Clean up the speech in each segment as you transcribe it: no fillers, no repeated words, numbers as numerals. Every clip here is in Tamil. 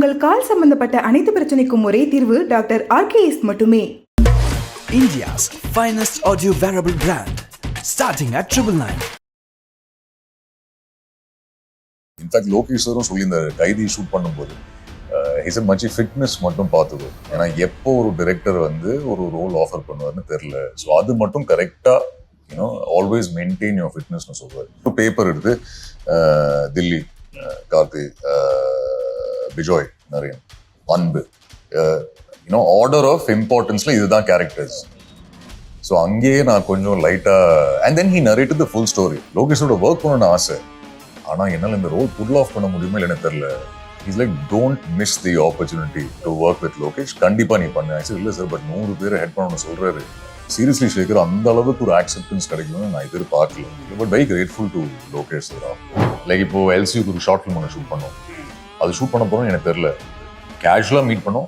உங்கள் கால் சம்பந்தப்பட்ட அனைத்து பிரச்சனைக்கும் ஒரே தீர்வு டாக்டர் RKS மட்டுமே. India's finest audio wearable brand, starting at 999. In fact Lokesh சாரும் சொல்லியிருந்தாரு கைதி ஷூட் பண்ணும்போது இஸ் மச்சி ஃபிட்னஸ் மட்டும் பார்த்துக்கோ. ஏன்னா எப்போ ஒரு டைரக்டர் வந்து ஒரு ரோல் ஆஃபர் பண்ணுவார்னு தெரியல. ஸோ அது மட்டும் கரெக்டாக யூனோ ஆல்வேஸ் மெயின்டைன் யுவர் ஃபிட்னஸ்னு சொல்லுவார். பேப்பர் எடுத்து தில்லி, கார்த்தி, பிஜோய், நரேன், அன்பு, யூனோ ஆர்டர் ஆஃப் இம்பார்ட்டன்ஸில் இதுதான் கேரக்டர்ஸ். ஸோ அங்கேயே நான் கொஞ்சம் லைட்டாக and then he narrated the full story. லோகேஷோட ஒர்க் பண்ணணும்னு ஆசை, ஆனால் என்னால் இந்த ரோல் புல் ஆஃப் பண்ண முடியுமா இல்லைன்னு தெரியல. Is like don't miss the opportunity to work with Lokesh. கண்டிப்பாக நீ பண்ண ஆக்சுவலி இல்லை சார், பட் 100 பேரை ஹெட் பண்ணணும்னு சொல்கிறாரு. சீரியஸ்லி ஷேகர் அந்த அளவுக்கு ஒரு ஆக்செப்டன்ஸ் கிடைக்கணும்னு நான் எதிர்பார்க்கல. But very grateful to Lokesh sir. Like இப்போ எல்சிக்கு ஒரு ஷார்ட் ஃபிலிம் ஒன்று ஷூட் பண்ணோம். அது ஷூட் பண்ண போகிறோம் எனக்கு தெரியல. கேஷுவலாக மீட் பண்ணோம்,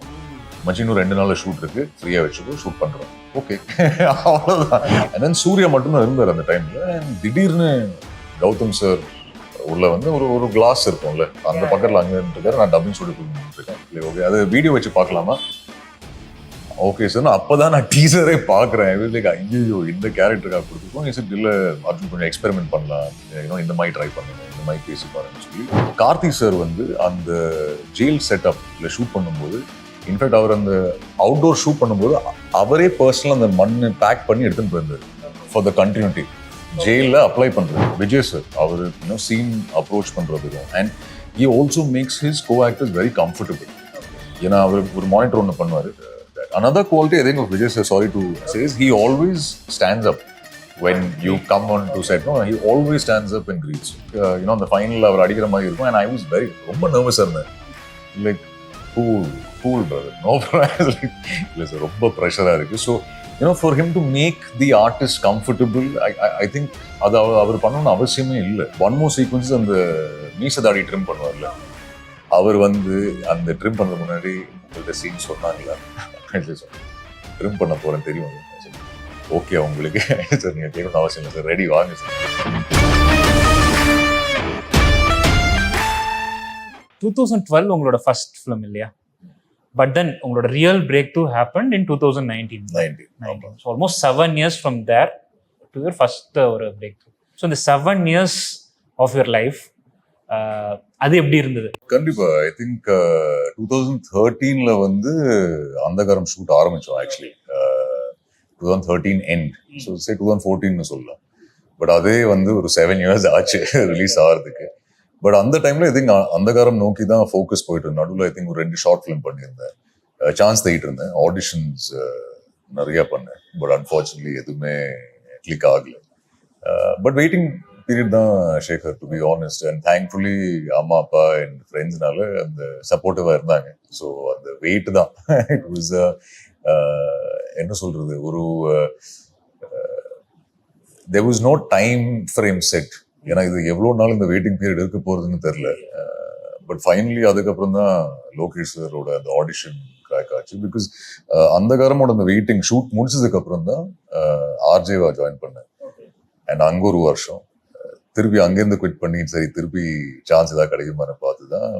மச்சி இன்னும் 2 நாளில் ஷூட் இருக்கு, ஃப்ரீயாக வச்சுக்கோ, ஷூட் பண்ணுறோம், ஓகே அவ்வளோதான். அண்ட் தென் சூர்யா மட்டும்தான் இருந்தார் அந்த டைமில். திடீர்னு கௌதம் சார் உள்ள வந்து ஒரு கிளாஸ் இருக்கும்ல, அந்த பக்கத்தில் அங்கே இருக்காரு. நான் டப்பிங் சொல்லி கொடுத்துருக்கேன். ஓகே அது வீடியோ வச்சு பார்க்கலாமா? Okay sir. அப்போதான் நான் டீசரே பார்க்குறேன். லைக் ஐயோ இந்த கேரக்டருக்காக கொடுத்துருக்கோம். சார் இல்லை அர்ஜுன் கொஞ்சம் எக்ஸ்பெரிமெண்ட் பண்ணலாம், இன்னும் இந்த மாதிரி ட்ரை பண்ணுங்க, இந்த மாதிரி பேசி பாருங்கன்னு சொல்லி. கார்த்தி சார் வந்து அந்த ஜெயில் செட்டப்ல ஷூட் பண்ணும்போது, இன்ஃபேக்ட் அவர் அந்த அவுட்டோர் ஷூட் பண்ணும்போது அவரே பர்சனலாக அந்த மண்ணு பேக் பண்ணி எடுத்துன்னு போயிருந்தார் ஃபார் த கண்டினியூட்டி. ஜெயிலில் அப்ளை பண்ணுறது விஜய் சார் அவர் இன்னும் சீன் அப்ரோச் பண்ணுறதுக்கும். And he also makes his co actors very comfortable. ஏன்னா அவர் ஒரு மானிட்டர் ஒன்று பண்ணுவார். Another quality I think of Vijay sir, sorry to say, is he always stands up when you come on to set. No, he always stands up and greets. The final அவர் அடிக்கிற மாதிரி இருக்கும். And I was ரொம்ப nervous இருந்தேன். Like cool brother, no problem. இல்லை சார் ரொம்ப ப்ரெஷராக இருக்குது. So for him to make the artist comfortable, I think அது அவர் பண்ணணும்னு அவசியமே இல்லை. ஒன் மோர் சீக்வன்ஸ் அந்த மீசதாடி ட்ரிம் பண்ணுவார்ல, அவர் வந்து அந்த ட்ரிம் பண்ணுறது முன்னாடி உங்கள்கிட்ட சீன் சொன்னாங்களா, ட்ரிம் பண்ண போறேன் தெரியும், ஓகே உங்களுக்கு சார் நீங்க கேட்கணும்னு அவசியம் இல்லை சார், ரெடி வாங்க சார். 2012 உங்களோட ஃபர்ஸ்ட் ஃபிலிம் இல்லையா? பட் தென் உங்களோட real breakthrough happened in 2019. So almost 7 years from there to your first ஒரு பிரேக் த்ரூ. ஸோ இந்த 7 years ஆஃப் யுவர் லைஃப் அது எப்படி இருந்தது? கண்டிப்பா ஐ திங்க் 2013ல வந்து அந்தகாரம் ஷூட் ஆரம்பிச்சோம். ஆக்சுவலி 2013 எண்ட், ஸோ சே 2014னு சொல்லலாம். பட் அதே வந்து ஒரு 7 years ஆச்சு ரிலீஸ் ஆகிறதுக்கு. பட் அந்த டைம்ல ஐ திங்க் அந்தகாரம் நோக்கி தான் ஃபோக்கஸ் போயிட்டு இருந்தேன். நடுவில் ஐ திங்க் ஒரு 2 ஷார்ட் ஃபிலிம் பண்ணியிருந்தேன், சான்ஸ் தேடிட்டு இருந்தேன், ஆடிஷன்ஸ் நிறைய பண்ணேன். பட் அன்ஃபார்ச்சுனேட்லி எதுவுமே கிளிக் ஆகல. பட் வெயிட்டிங் பீரியட் தான் Shekar, to be honest. And thankfully அம்மா அப்பா அண்ட் ஃப்ரெண்ட்ஸ்னால அந்த சப்போர்ட்டிவாக இருந்தாங்க. ஸோ அந்த வெயிட் தான் இட் வாஸ் என்ன சொல்றது, ஒரு there was no time frame set. ஏன்னா இது எவ்வளோ நாள் இந்த வெயிட்டிங் பீரியட் இருக்க போகிறதுன்னு தெரில. பட் ஃபைனலி அதுக்கப்புறம் தான் லோகேஷ் சாரோட அந்த ஆடிஷன் கிராக் ஆச்சு. பிகாஸ் அந்தகாரமோட அந்த வெயிட்டிங் ஷூட் முடிச்சதுக்கு அப்புறம் தான் ஆர்ஜேவா ஜாயின் பண்ணேன். அண்ட் அங்கே ஒரு வருஷம் திருப்பி அங்கேருந்து குவிட் பண்ணி சரி திருப்பி சான்ஸ் ஏதாவது கிடைக்குமான்னு பார்த்து தான்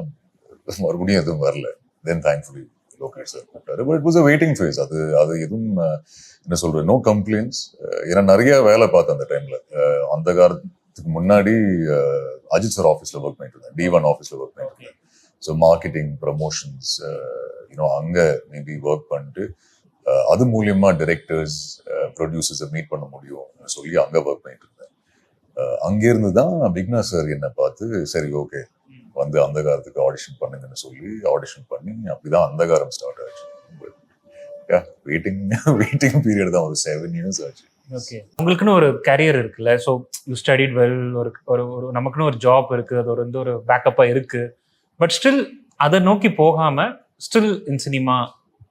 மறுபடியும் எதுவும் வரல. தென் தேங்க்ஃபுல்லி லோகேஷ் சார் கூப்பிட்டாரு. But it was a waiting phase. அது எதுவும் என்ன சொல்றது, நோ கம்ப்ளைண்ட்ஸ். ஏன்னா நிறைய வேலை பார்த்தேன் அந்த டைம்ல. அந்த காலத்துக்கு முன்னாடி அஜித் சார் ஆஃபீஸில் ஒர்க் பண்ணிட்டு இருந்தேன், D1 ஆஃபீஸில் ஒர்க் பண்ணிட்டு இருந்தேன். ஸோ மார்க்கெட்டிங், ப்ரமோஷன்ஸ், அங்கே மேபி ஒர்க் பண்ணிட்டு அது மூலியமா டைரக்டர்ஸ், ப்ரொடியூசர்ஸை மீட் பண்ண முடியும் சொல்லி அங்கே ஒர்க் பண்ணிட்டு இருந்தேன். அங்கேருந்து தான் விக்னா சார் என்னை பார்த்து சரி ஓகே வந்து அந்தகாரத்துக்கு ஆடிஷன் பண்ணுங்கன்னு சொல்லி ஆடிஷன் பண்ணி அப்படிதான் அந்தகாரம் ஸ்டார்ட் ஆச்சு. வெயிட்டிங் பீரியட் தான் ஒரு 7 years ஆச்சு. ஓகே, உங்களுக்குன்னு ஒரு கேரியர் இருக்குல்ல. ஸோ யூ ஸ்டடிட் வெல், ஒரு நமக்குன்னு ஒரு ஜாப் இருக்கு, அது ஒரு பேக்கப்பாக இருக்கு. பட் ஸ்டில் அதை நோக்கி போகாம ஸ்டில் இன் சினிமா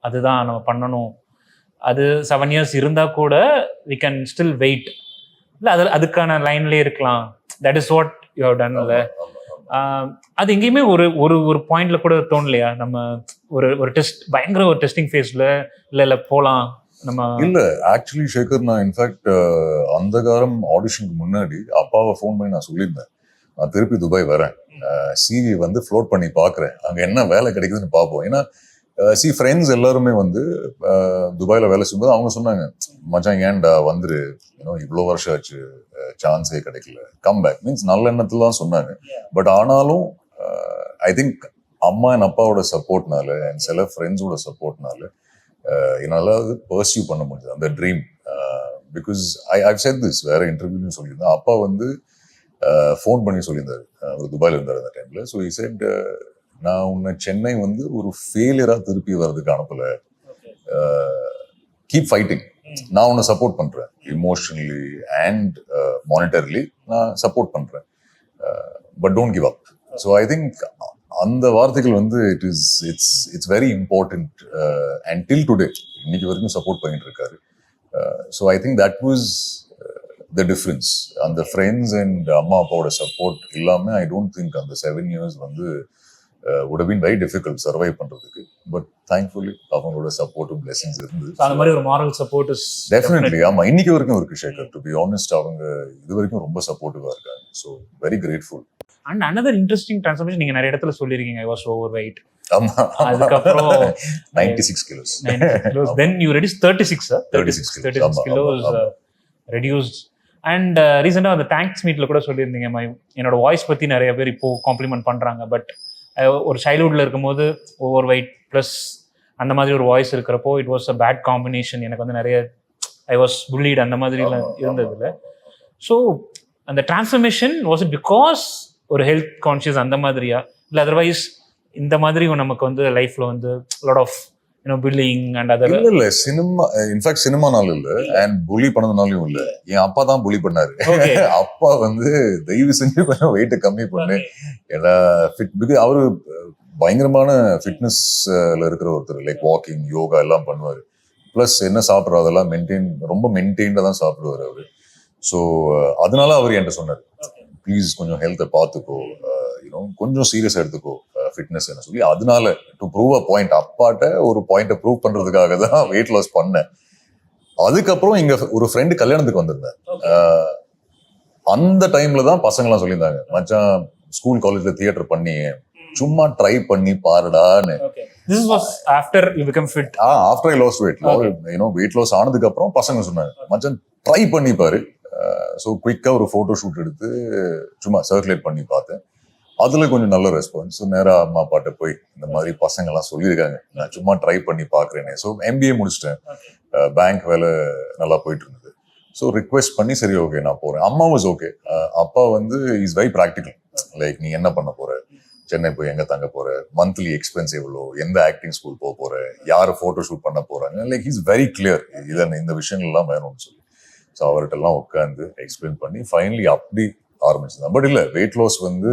அதுதான் நம்ம பண்ணணும். அது 7 years இருந்தால் கூட வி கேன் ஸ்டில் வெயிட், இல்லை அதுக்கான லைன்லேயே இருக்கலாம். That is what you have done. இல்லை அது எங்கேயுமே ஒரு பாயிண்ட்ல கூட தோணலையா, நம்ம ஒரு டெஸ்ட் பயங்கர ஒரு டெஸ்டிங் ஃபேஸ்ல இல்லை போகலாம் நம்ம? இல்லை ஆக்சுவலி ஷேகர், நான் இன்ஃபேக்ட் அந்தகாரம் ஆடிஷனுக்கு முன்னாடி அப்பாவை ஃபோன் பண்ணி நான் சொல்லியிருந்தேன், நான் திருப்பி துபாய் வரேன், சிவி வந்து ஃப்ளோட் பண்ணி பார்க்குறேன், அங்கே என்ன வேலை கிடைக்குதுன்னு பார்ப்போம். ஏன்னா ஃப்ரெண்ட்ஸ் எல்லாருமே வந்து துபாயில் வேலை செய்யும்போது அவங்க சொன்னாங்க, மச்சான் ஏன்டா வந்துரு, இவ்வளோ வருஷம் ஆச்சு, சான்ஸே கிடைக்கல, கம் பேக் மீன்ஸ் நல்ல எண்ணத்துல தான் சொன்னாங்க. பட் ஆனாலும் ஐ திங்க் அம்மா என் அப்பாவோட சப்போர்ட்னால அண்ட் சில ஃப்ரெண்ட்ஸோட சப்போர்ட்னால என்னால் பர்சியூ பண்ண முடியுது அந்த dream. Because I've set this வேற இன்டர்வியூன்னு சொல்லியிருந்தேன். அப்பா வந்து ஃபோன் பண்ணி சொல்லியிருந்தாரு, அவர் துபாயில் இருந்தார் அந்த டைம்ல. ஸோ he said, நான் உன்னை சென்னை வந்து ஒரு ஃபெயிலியராக திருப்பி வர்றதுக்கு அனுப்பல, கீப் ஃபைட்டிங், நான் உன்னை சப்போர்ட் பண்றேன், இமோஷனலி அண்ட் மானிட்டரிலி நான் சப்போர்ட் பண்றேன், but don't give up. So I think அந்த வார்த்தைகள் வந்து it's very important and till today இன்னைக்கு வரைக்கும் சப்போர்ட் பண்ணிட்டு இருக்காரு. So I think that was the difference. அந்த ஃப்ரெண்ட்ஸ் அண்ட் அம்மா அப்பாவோட சப்போர்ட் இல்லாமல் ஐ டோன்ட் திங்க் அந்த 7 years வந்து would have been very difficult survive பண்றதுக்கு. பட் தேங்க்ஃபுல்லி அவங்களோட சப்போர்ட்டும் பிளெஸிங்ஸ் இருந்து அந்த மாதிரி ஒரு மாரல் சப்போர்ட் இஸ் டெஃபினெட்லி. ஆமா, இன்னைக்கு வரைக்கும் இருக்கு சேகர். டு பி ஆனஸ்ட் அவங்க இது வரைக்கும் ரொம்ப சப்போர்ட்டிவா இருக்காங்க. So very grateful. And another interesting transformation நீங்க நிறைய இடத்துல சொல்லிருக்கீங்க, I was overweight. ஆமா, அதுக்கப்புறம் 96 kilos. 96 kilos. Then you reduced 36 ஆமா, kilos ஆமா. reduced. அண்ட் ரீசெண்டாக அந்த தேங்க்ஸ் மீட்ல கூட சொல்லியிருந்தீங்க, என்னோட வாய்ஸ் பத்தி நிறைய பேர் இப்போ காம்ப்ளிமெண்ட் பண்றாங்க. பட் ஒரு சைல்ட்ஹுட்ல இருக்கும்போது ஓவர் வெயிட் ப்ளஸ் அந்த மாதிரி ஒரு வாய்ஸ் இருக்கிறப்போ it was a bad combination. எனக்கு வந்து நிறைய ஐ வாஸ் புல்லீட் அந்த மாதிரிலாம் இருந்ததில்ல. ஸோ அந்த டிரான்ஸ்ஃபர்மேஷன் வாஸ் இட் பிகாஸ் ஒரு ஹெல்த் கான்ஷியஸ் அந்த மாதிரியா, இல்லை அதர்வைஸ் இந்த மாதிரி நமக்கு வந்து லைஃப்ல வந்து lot of pulling and other? இல்ல சினிமா, இன்ஃபேக்ட் சினிமானாலும் இல்ல அண்ட் புலி பண்ணதுனாலும் இல்ல, என் அப்பா தான் புலி பண்ணாரு. அப்பா வந்து தயவு செஞ்சு கொஞ்சம் வெயிட்டை கம்மி பண்ணு, ஏன்னா அவரு பயங்கரமான ஃபிட்னஸ்ல இருக்கிற ஒருத்தர், லைக் வாக்கிங், யோகா எல்லாம் பண்ணுவாரு. பிளஸ் என்ன சாப்பிட்றோம் அதெல்லாம் ரொம்ப மெயின்டைன்டா தான் சாப்பிடுவாரு அவரு. ஸோ அதனால அவர் என்கிட்ட சொன்னார், ப்ளீஸ் கொஞ்சம் ஹெல்த்தை பார்த்துக்கோ, கொஞ்சம் சீரியஸா எடுத்துக்கோ ஃபிட்னஸ் என்ன சொல்லி. அதனால டு ப்ரூவ் அ பாயிண்ட், அப்பாட்ட ஒரு பாயிண்ட்டை ப்ரூவ் பண்றதுக்காக தான் வெயிட் லாஸ் பண்ணேன். அதுக்கப்புறம் இங்க ஒரு ஃப்ரெண்டு கல்யாணத்துக்கு வந்திருந்தேன். அந்த டைம்ல தான் பசங்கள்லாம் சொல்லியிருந்தாங்க, மச்சான் ஸ்கூல் காலேஜ்ல தியேட்டர் பண்ணி சும்மா ட்ரை பண்ணி பாருடான்னு. This was after you become fit. After I lost weight. weight loss ஆனதுக்கு அப்புறம் பசங்க சொன்னாங்க, மச்சான் ட்ரை பண்ணி பாரு. ஸோ குயிக்கா ஒரு போட்டோ ஷூட் எடுத்து சும்மா சர்க்குலேட் பண்ணி பார்த்தேன். அதுல கொஞ்சம் நல்ல ரெஸ்பான்ஸ். நேரா அம்மா அப்பாட்ட போய் இந்த மாதிரி பசங்க எல்லாம் சொல்லியிருக்காங்க, நான் சும்மா ட்ரை பண்ணி பாக்குறேனே. ஸோ MBA முடிச்சிட்டேன், பேங்க் வேலை நல்லா போயிட்டு இருந்தது. ஸோ ரிக்வெஸ்ட் பண்ணி சரி ஓகே நான் போறேன். அம்மா வாஸ் ஓகே. அப்பா வந்து இஸ் வெரி ப்ராக்டிக்கல். லைக் நீ என்ன பண்ண போற, சென்னை போய் எங்க தங்க போற, மந்த்லி எக்ஸ்பென்ஸ் எவ்வளோ, எந்த ஆக்டிங் ஸ்கூல் போக போற, யாரு போட்டோ ஷூட் பண்ண போறாங்க, லைக் இஸ் வெரி கிளியர். இந்த விஷயங்கள் எல்லாம் வேணும்னு சொல்லி ஸோ அவர்கிட்ட எல்லாம் உட்காந்து எக்ஸ்பிளைன் பண்ணி ஃபைனலி அப்படி ஆரம்பிச்சுதான். பட் இல்ல, வெயிட் லாஸ் வந்து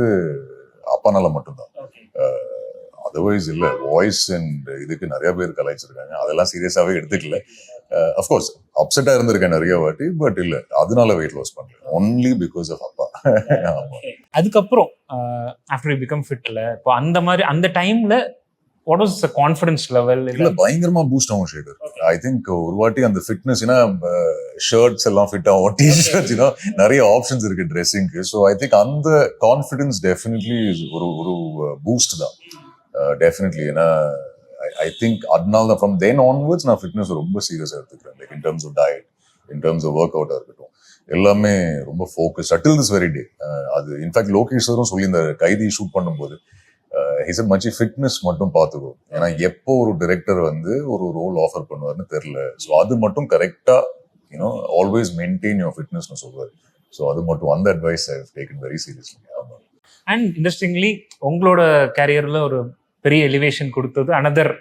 அப்பனால மட்டும்தான், அதர்வைஸ் இல்ல. வாய்ஸ் அண்ட் இதுக்கு நிறைய பேர் கலாய்ச்சிருக்காங்க, அதெல்லாம் சீரியஸாவே எடுத்துக்கல. அஃப்கோர்ஸ் அப்செட்டா இருந்திருக்கேன் நிறைய வாட்டி, பட் இல்ல அதனால வெயிட் லாஸ் பண்ணல, ஒன்லி பிகாஸ் ஆஃப் அப்பா. அதுக்கப்புறம் ஆஃப்டர் யூ பிகம் ஃபிட்ல இப்போ அந்த மாதிரி அந்த டைம்ல what was the confidence level? இல்ல பயங்கரமா பூஸ்ட் ஆகும் சேகர். ஐ திங்க் ஒரு வாட்டி அந்த ஃபிட்னஸ், ஏன்னா ஷர்ட்ஸ் எல்லாம் ஃபிட் ஆகும், டிஷர்ட்ஸ், நிறைய ஆப்ஷன்ஸ் இருக்கு ட்ரெஸ்ஸிங்க்கு. ஸோ ஐ திங்க் அந்த கான்ஃபிடன்ஸ் டெஃபினெட்லி ஒரு பூஸ்ட் தான் டெஃபினெட்லி. ஏன்னா ஐ திங்க் அதனால தான் ஃப்ரம் தென் ஆன்வர்ட்ஸ் நான் ஃபிட்னஸ் ரொம்ப சீரியஸாக எடுத்துக்கிறேன். Like in terms of diet, in terms of work அவுட்டாக இருக்கட்டும், எல்லாமே ரொம்ப focus at till this very day. அது இன்ஃபேக்ட் லோகேஷ் சாரும் சொல்லியிருந்தாரு கைதி ஷூட் பண்ணும்போது, he said மச்சி ஃபிட்னஸ் மட்டும் பார்த்துக்கோ, ஏன்னா எப்போ ஒரு டைரக்டர் வந்து ஒரு ரோல் ஆஃபர் பண்ணுவார்னு தெரியல. ஸோ அது மட்டும் கரெக்டா ஆல்வேஸ் மெயின்டைன் யுவர் ஃபிட்னஸ்னு சொல்லுவார். ஸோ அது மட்டும் அந்த advice I have taken very seriously. And interestingly உங்களோட கேரியர்ல ஒரு பெரிய எலிவேஷன் கொடுத்தது அனதர்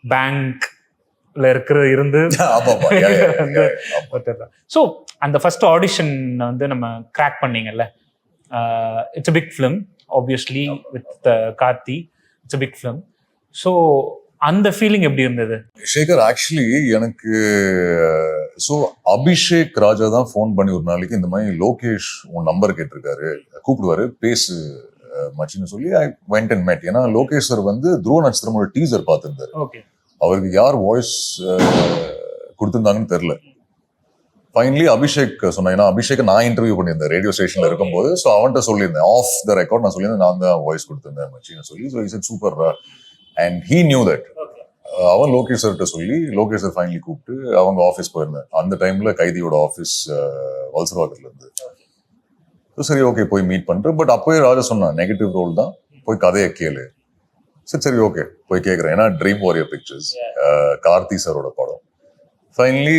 பேங்க்ல இருந்து. ஸோ அந்த ஃபர்ஸ்ட் ஆடிஷன் வந்து நம்ம கிராக் பண்ணீங்கல்ல, it's a big film obviously with Karthi, it's a big film. So அந்த ஃபீலிங் எப்படி இருந்தது சேகர்? ஆக்சுவலி எனக்கு அபிஷேக் ராஜா தான் ஃபோன் பண்ணி ஒரு நாளைக்கு இந்த மாதிரி லோகேஷ் உன் நம்பர் கேட்டிருக்காரு, கூப்பிடுவாரு பேசு மச்சின்னு சொல்லி ஐ வெண்ட் அண்ட் மெட். ஏன்னா லோகேஷ் சார் வந்து துருவ நட்சத்திரமோட டீசர் பார்த்திருந்தாரு. அவருக்கு யார் வாய்ஸ் கொடுத்திருந்தாங்கன்னு தெரியல. ஃபைனலி அபிஷேக் சொன்னேன். ஏன்னா அபிஷேக் நான் இன்டர்வியூ பண்ணியிருந்தேன் ரேடியோ ஸ்டேஷன்ல இருக்கும்போது. ஸோ அவன்கிட்ட சொல்லியிருந்தேன் ஆஃப் த ரெக்கார்ட், நான் சொல்லியிருந்தேன் நான் தான் வாய்ஸ் கொடுத்திருந்தேன் மச்சின்னு சொல்லி. So is it super and he knew that. அவன் லோகேஷ் சார்கிட்ட சொல்லி லோகேஷ் சார் ஃபைனலி கூப்பிட்டு அவங்க ஆஃபீஸ் போயிருந்தேன். அந்த டைம்ல கைதியோட ஆஃபீஸ் வல்சர்வாக்கர்ல இருந்து. சரி ஓகே போய் மீட் பண்றேன். பட் அப்போயே ராஜா சொன்னான் நெகட்டிவ் ரோல் தான், போய் கதையை கேளு. சரி ஓகே போய் கேட்குறேன். ஏன்னா ட்ரீம் வாரியர் பிக்சர்ஸ் கார்த்தி சாரோட படம். Finally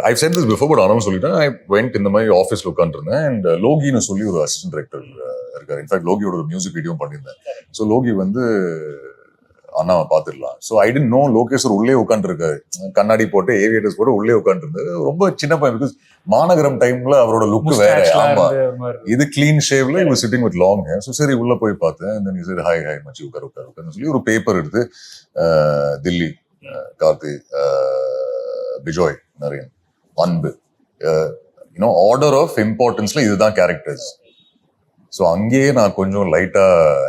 I set this before, but ஆனால் சொல்லிட்டேன். ஐ வெண்ட் இந்த மாதிரி ஆஃபீஸ்ல உட்காந்துருந்தேன். அண்ட் லோகின்னு சொல்லி ஒரு அசிஸ்டன்ட் டைரக்டர் இருக்காரு. இன்ஃபேக்ட் லோகியோட ஒரு மியூசிக் வீடியோ பண்ணியிருந்தேன். ஸோ லோகி வந்து அண்ணாவை பார்த்துடலாம். So I didn't know Lokesh உள்ளே உட்காந்துருக்காரு, கண்ணாடி போட்டு ஏவியேட்டர்ஸ் போட்டு உள்ளே உட்காந்துருந்தாரு. ரொம்ப சின்ன பையன், பிகாஸ் மாநகரம் டைம்ல அவரோட லுக் வேற. ஆமா, இது கிளீன் ஷேவ்ல இவர் sitting with long hair. So சரி உள்ள போய் பார்த்தேன். தென் இஸ் ஹாய் ஹாய் மச்சி உட்காருன்னு சொல்லி ஒரு பேப்பர் எடுத்து தில்லி, கார்த்தி, பிஜோய், நரேன், அன்பு, ஆர்டர் ஆஃப் இம்பார்ட்டன்ஸ்ல இதுதான் கேரக்டர்ஸ். ஸோ அங்கேயே நான் கொஞ்சம் லைட்டா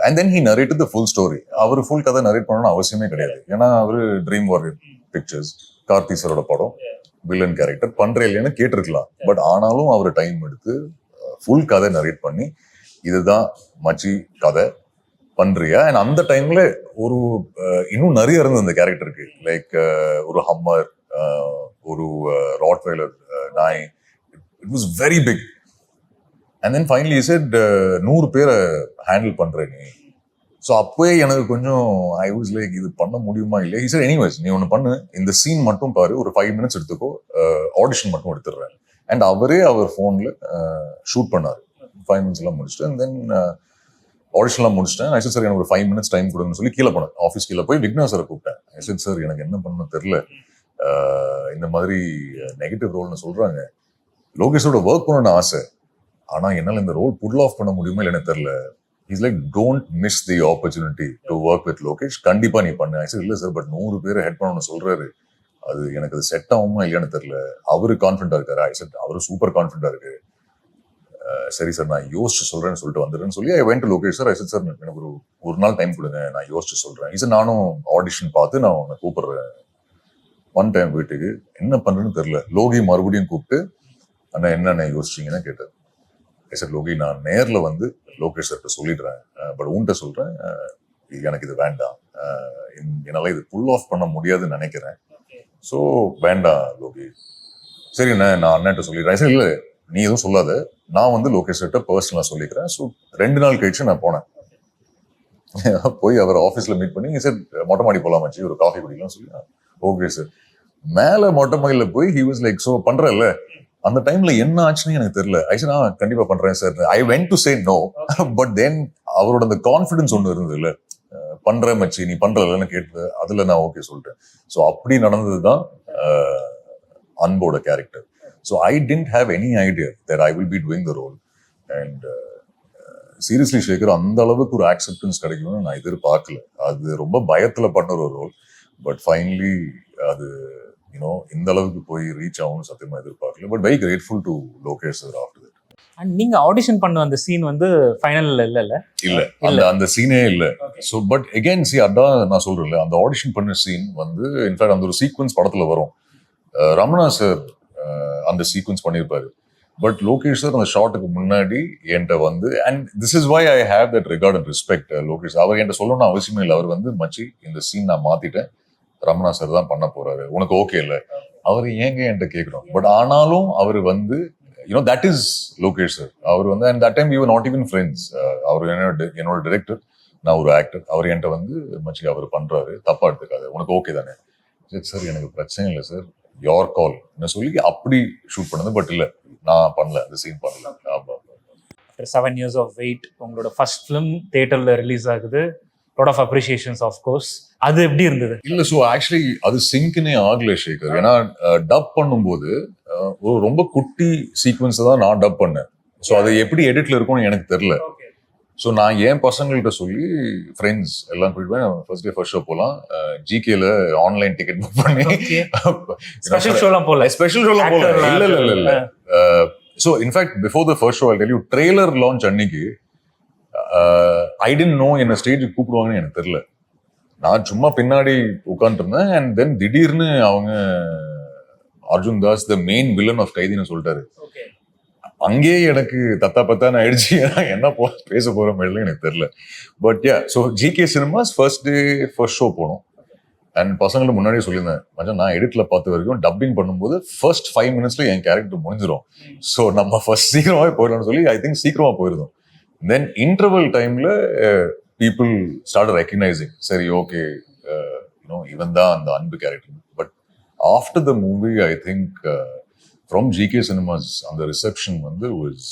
and then he narrated the full story. அவர் ஃபுல் கதை நரேட் பண்ணணும்னு அவசியமே கிடையாது. ஏன்னா அவரு ட்ரீம் வாரியர் பிக்சர்ஸ் கார்த்தி சாரோட படம், வில்லன் கேரக்டர் பண்றே இல்லைன்னு கேட்டிருக்கலாம். பட் ஆனாலும் அவர் டைம் எடுத்து ஃபுல் கதை நரேட் பண்ணி இதுதான் மச்சி கதை பண்றியா. அண்ட் அந்த டைம்ல ஒரு இன்னும் நிறைய இருந்தது அந்த கேரக்டருக்கு. லைக் ஒரு ஹம்மர், ஒரு ராட்வைலர் நாய். It was very big. And then finally said 100 பேரை ஹேண்டில் பண்ற நீ. ஸோ அப்போயே எனக்கு கொஞ்சம் ஐ வாஸ் லைக் இது பண்ண முடியுமா இல்லையா. ஹி செட் எனிவேஸ் நீ ஒன்று பண்ணு, இந்த சீன் மட்டும் பாரு, ஒரு 5 minutes எடுத்துக்கோ, ஆடிஷன் மட்டும் எடுத்துடுறேன். அண்ட் அவரே அவர் ஃபோனில் ஷூட் பண்ணார். 5 minutes எல்லாம் முடிச்சுட்டு அண்ட் தென் ஆடிஷன்லாம் முடிச்சிட்டேன். ஐ செட் சார் எனக்கு ஒரு 5 minutes டைம் கொடுங்கன்னு சொல்லி கீழே போனேன். ஆஃபீஸ் கீழே போய் விக்னா சாரை கூப்பிட்டேன். ஐ செட் சார் எனக்கு என்ன பண்ணணும் தெரியல, இந்த மாதிரி நெகட்டிவ் ரோல்னு சொல்றாங்க, லோகேஷோட ஒர்க் பண்ணணும்னு ஆசை, ஆனா என்னால இந்த ரோல் புல் ஆஃப் பண்ண முடியுமா இல்லைன்னு தெரியல. Is like don't miss the opportunity to work with Lokesh, கண்டிப்பா நீ பண்ணு. ஐ செட் இல்ல சார், பட் 100 பேரை ஹெட் பண்ணணும்னு சொல்றாரு, அது எனக்கு அது செட் ஆகுமா இல்லையான்னு தெரியல. அவரு கான்ஃபிடண்டா இருக்காரு. ஐ செட் அவரு சூப்பர் கான்ஃபிடண்டா இருக்கு. சரி சார் நான் யோசிச்சு சொல்றேன்னு சொல்லிட்டு வந்துடுறேன்னு சொல்லி ஐ went to Lokesh sir. I set sir எனக்கு ஒரு நாள் டைம் கொடுங்க, நான் யோசிச்சு சொல்றேன். இது நானும் ஆடிஷன் பார்த்து நான் உன்னை கூப்பிடுறேன். ஒன் டைம் வீட்டுக்கு என்ன பண்றேன்னு தெரியல. லோகி மறுபடியும் கூப்பிட்டு அண்ணா என்னென்ன யோசிச்சிங்கன்னு கேட்டார். ஐ செட் லோகி நான் நேர்ல வந்து லோகேஷ் சார்கிட்ட சொல்லிடுறேன், பட் உன்கிட்ட சொல்றேன் எனக்கு இது வேண்டாம், என்னால இது புல் ஆஃப் பண்ண முடியாதுன்னு நினைக்கிறேன். ஸோ வேண்டாம் லோகி. சரி நான் அண்ணன்ட்ட சொல்லிடுறேன். சரி இல்லை நீ எதுவும் சொல்லாத, நான் வந்து லோகேஷ் கிட்ட பர்சனலா சொல்லிக்கிறேன். ஸோ 2 நாள் கழிச்சு நான் போனேன். போய் அவர் ஆஃபீஸ்ல மீட் பண்ணி சார் மொட்டை மாடி போலாமாச்சு ஒரு காஃபி குடிக்கலாம் சொல்லி. Okay sir. மேல மொட்டை மாடியில போய் ஹி வாஸ் லைக் ஸோ பண்றல. அந்த டைம்ல என்ன ஆச்சுன்னு எனக்கு தெரியல. ஐசா நான் கண்டிப்பா பண்றேன் sir. I went to say no, but then அவரோட அந்த கான்ஃபிடன்ஸ் ஒன்று இருந்தது இல்ல, பண்ற மச்சி நீ பண்றலன்னு கேட்டு அதுல நான் ஓகே சொல்லிட்டேன். ஸோ அப்படி நடந்ததுதான் அன்போட character. So I didn't have any idea that I will be doing the role. And seriously Shekar அந்த அளவுக்கு ஒரு ஆக்செப்டன்ஸ் கிடைக்கும்னு நான் எதிர்பார்க்கல. அது ரொம்ப பயத்துல பண்ண ஒரு ரோல், பட் ஃபைனலி அது இந்த அளவுக்கு போய் ரீச் ஆகும்னு சத்தியமா எதிர்பார்க்கல. But very grateful to Lokesh sir after that. And நீங்க ஆடிஷன் பண்ண அந்த சீன் வந்து ஃபைனல்ல இல்ல அந்த சீனே இல்ல. ஸோ பட் அகைன் அதான் நான் சொல்றேன்ல, அந்த ஆடிஷன் பண்ண சீன் வந்து இன்ஃபேக்ட் அந்த ஒரு சீக்வன்ஸ் படத்துல வரும். ரமணா சார் அந்த சீக்வன்ஸ் பண்ணியிருப்பாரு. பட் லோகேஷ் சார் அந்த ஷாட்டுக்கு முன்னாடி என்கிட்ட வந்து, and this is why I have that regard and respect Lokesh. அவர் என்கிட்ட சொல்லணும்னு அவசியமே இல்லை. அவர் வந்து மச்சி இந்த சீன் நான் மாத்திட்டேன், ரமணா சார் தான் பண்ண போறாரு, உனக்கு ஓகே இல்லை, அவர் ஏங்க என்கிட்ட கேட்கணும். பட் ஆனாலும் அவர் வந்து தட் இஸ் லோகேஷ் சார். அவர் வந்து and that time you not even friends. அவர் என்னோட டைரக்டர், நான் ஒரு ஆக்டர். அவர் என்கிட்ட வந்து மச்சி அவர் பண்றாரு, தப்பா எடுத்துக்காது, உனக்கு ஓகே தானே. சரி சார் எனக்கு பிரச்சனை இல்லை சார், யோர் கால் சொல்லி அப்படி ஷூட் பண்ணது. பட் இல்லை நான் பண்ணல, அந்த சீன் பண்ணல. After 7 years of wait, உங்களோட ஃபர்ஸ்ட் ஃபிலிம் தியேட்டர்ல ரிலீஸ் ஆகுது. Lot of appreciations of course. அது எப்படி இருந்தது? இல்ல ஸோ ஆக்சுவலி அது சிங்க்னே ஆகல சேகர். ஏன்னா டப் பண்ணும்போது ஒரு ரொம்ப குட்டி சீக்வன்ஸ் தான் நான் டப் பண்ணேன். ஸோ அது எப்படி எடிட்ல இருக்கும்னு எனக்கு தெரியல. ஸோ நான் என் பசங்கள்கிட்ட சொல்லி ஃப்ரெண்ட்ஸ் எல்லாம் போயிட்டு ஃபர்ஸ்ட் டே ஃபர்ஸ்ட் ஷோ போகலாம், ஜிகேல ஆன்லைன் டிக்கெட் புக் பண்ணி ஸ்பெஷல் ஷோலாம் போல இல்ல. So in fact before the first show I tell you, trailer launch அன்னைக்கு ஐ டென்ட் நோ என்ன ஸ்டேஜுக்கு கூப்பிடுவாங்கன்னு எனக்கு தெரியல. நான் சும்மா பின்னாடி உட்காந்துருந்தேன். அண்ட் தென் திடீர்னு அவங்க Arjun Das the main villain of கைதின்னு சொல்லிட்டாரு. அங்கேயே எனக்கு தத்தா பத்தான்னு ஆயிடுச்சு. என்ன பேச போற மாதிரி எனக்கு தெரியல. But yeah, so GK cinemas first show போனோம். அண்ட் பசங்களுக்கு முன்னாடியே சொல்லியிருந்தேன், மச்சான் நான் எடிட்ல பார்த்த வரைக்கும் டப்பிங் பண்ணும்போது ஃபர்ஸ்ட் 5 minutesல என் கேரக்டர் முடிஞ்சிடும். ஸோ நம்ம ஃபர்ஸ்ட் சீக்கிரமாவே போயிடலாம்னு சொல்லி ஐ திங்க் சீக்கிரமா போயிருந்தோம். தென் இன்டர்வல் டைம்ல பீப்புள் ஸ்டார்ட் ரெக்கக்னைசிங், சரி ஓகே இவன் தான் அந்த அன்பு character. But after the movie I think from GK cinemas அந்த ரிசப்ஷன் வந்து வாஸ்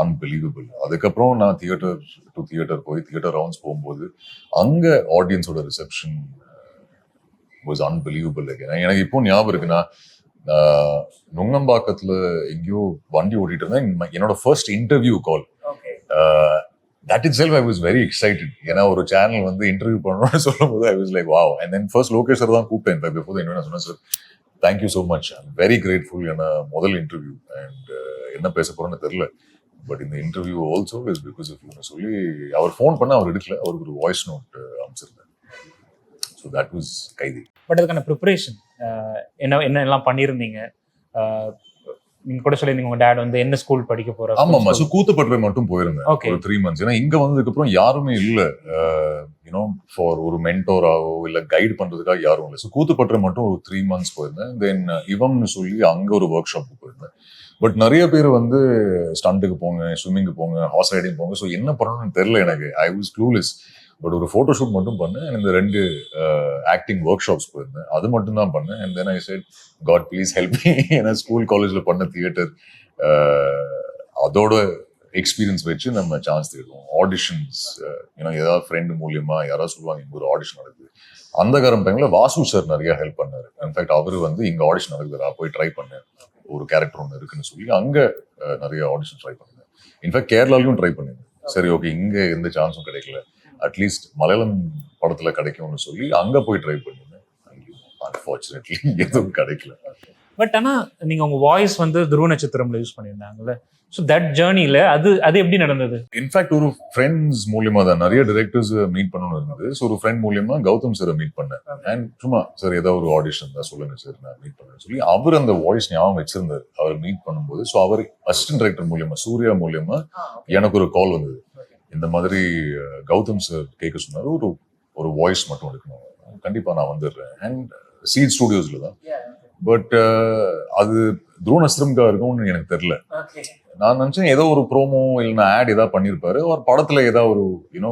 அன்பிலீவபிள். அதுக்கப்புறம் நான் தியேட்டர் டு தியேட்டர் போய் தியேட்டர் ரவுண்ட்ஸ் போகும்போது அங்க ஆடியன்ஸோட ரிசப்ஷன் வாஸ் அன்பிலீவபிள். எனக்கு இப்போ ஞாபகம் இருக்குன்னா, நுங்கம்பாக்கத்துல எங்கேயோ வண்டி ஓட்டிட்டு இருந்தேன். என்னோட first interview call. That it self I was very excited. ஏன்னா ஒரு சேனல் வந்து இன்டர்வியூ பண்ணணும்னு சொல்லும் போது I was like wow. And then first Lokesh sir தான் கூப்பிட்டேன். பிஃபோர் என்ன சொன்னேன், sir thank you so much, I'm very grateful. ஏன்னா முதல் இன்டர்வியூ அண்ட் என்ன பேச போறேன்னு தெரியல. பட் இந்த interview also is because of யூன்னு சொல்லி அவர் ஃபோன் பண்ண அவர் எடுக்கல, அவருக்கு ஒரு வாய்ஸ் நோட் அனுப்பிச்சிருந்தேன். So that was Kaithi. But அதுக்கான ப்ரிப்பரேஷன் என்ன எல்லாம் பண்ணியிருந்தீங்க? நீங்க கூட சொல்லியிருந்தீங்க உங்க டேட் வந்து என்ன ஸ்கூல் படிக்க போறாரு. ஆமாமா, ஸோ கூத்துப்பட்டுவை மட்டும் போயிருந்தேன் ஒரு 3 months. ஏன்னா இங்க வந்ததுக்கு அப்புறம் யாருமே இல்லை, ஃபார் ஒரு மென்டோராவோ இல்ல கைட் பண்றதுக்காக யாரும் இல்லை. ஸோ கூத்துப்பட்டுவை மட்டும் ஒரு 3 months போயிருந்தேன். தென் இவம்னு சொல்லி அங்க ஒரு ஒர்க் ஷாப்புக்கு போயிருந்தேன். பட் நிறைய பேர் வந்து ஸ்டண்ட்டுக்கு போங்க, ஸ்விம்மிங்கு போங்க, ஹார்ஸ் ரைடிங் போங்க. ஸோ என்ன பண்ணணும்னு தெரியல எனக்கு. I was clueless. பட் ஒரு ஃபோட்டோ ஷூட் மட்டும் பண்ணேன். இந்த 2 ஆக்டிங் ஒர்க் ஷாப்ஸ் போயிருந்தேன். அது மட்டும் தான் பண்ணேன். And then I said God please help me. ஏன்னா ஸ்கூல் காலேஜ்ல பண்ண தியேட்டர் அதோட எக்ஸ்பீரியன்ஸ் வச்சு நம்ம சான்ஸ் தேடுவோம். ஆடிஷன்ஸ் ஏதாவது ஃப்ரெண்டு மூலியமா யாராவது சொல்லுவாங்க இங்க ஒரு ஆடிஷன் நடக்குது. அந்த காரம் டைம்ல வாசு சார் நிறைய ஹெல்ப் பண்ணாரு. இன்ஃபேக்ட் அவரு வந்து இங்க ஆடிஷன் நடக்குதுடா போய் ட்ரை பண்ணேன், ஒரு கேரக்டர் ஒன்று இருக்குன்னு சொல்லி அங்க நிறைய ஆடிஷன் ட்ரை பண்ணிருந்தேன். இன்ஃபேக்ட் கேரளாலையும் ட்ரை பண்ணிருந்தேன். சரி ஓகே இங்க எந்த சான்ஸும் கிடைக்கல, அட்லீஸ்ட் மலையாளம் படத்துல கிடைக்கும்னு சொல்லி அங்க போய் ட்ரை பண்ணிருந்தேன். அன்ஃபார்ச்சுனேட்லி எதுவும் கிடைக்கல. பட் ஆனா நீங்க உங்க வாய்ஸ் வந்து துருவ நட்சத்திரம்ல யூஸ் பண்ணியிருந்தாங்கல்ல. ஸோ தட் ஜேர்னில அது எப்படி நடந்தது? இன்ஃபேக்ட் ஒரு ஃப்ரெண்ட்ஸ் மூலியமா தான் நிறைய டிரெக்டர்ஸ் மீட் பண்ணணும்னு இருந்தது. ஸோ ஒரு ஃப்ரெண்ட் மூலியமா கௌதம் சாரை மீட் பண்ணேன். அண்ட் சும்மா சார் ஏதாவது ஒரு ஆடிஷன் தான் சொல்லுங்க சார் நான் மீட் பண்ணேன்னு சொல்லி அவர் அந்த வாய்ஸ் ஞாபகம் வச்சிருந்தாரு அவர் மீட் பண்ணும்போது. ஸோ அவர் அசிஸ்டன்ட் டைரக்டர் மூலியமா சூர்யா மூலியமா எனக்கு ஒரு கால் வந்தது. இந்த மாதிரி கௌதம் சார் கேட்க சொன்னாரு, ஒரு வாய்ஸ் மட்டும் எடுக்கணும், கண்டிப்பா நான் வந்துடுறேன். அண்ட் சீட் ஸ்டுடியோஸ்ல தான். பட் அது துருவ நட்சத்திரம்கா இருக்கும்னு எனக்கு தெரியல. நான் நினைச்சேன் ஏதோ ஒரு ப்ரோமோ இல்லைன்னா ஆட் ஏதாவது பண்ணியிருப்பாரு, ஒரு படத்துல ஏதாவது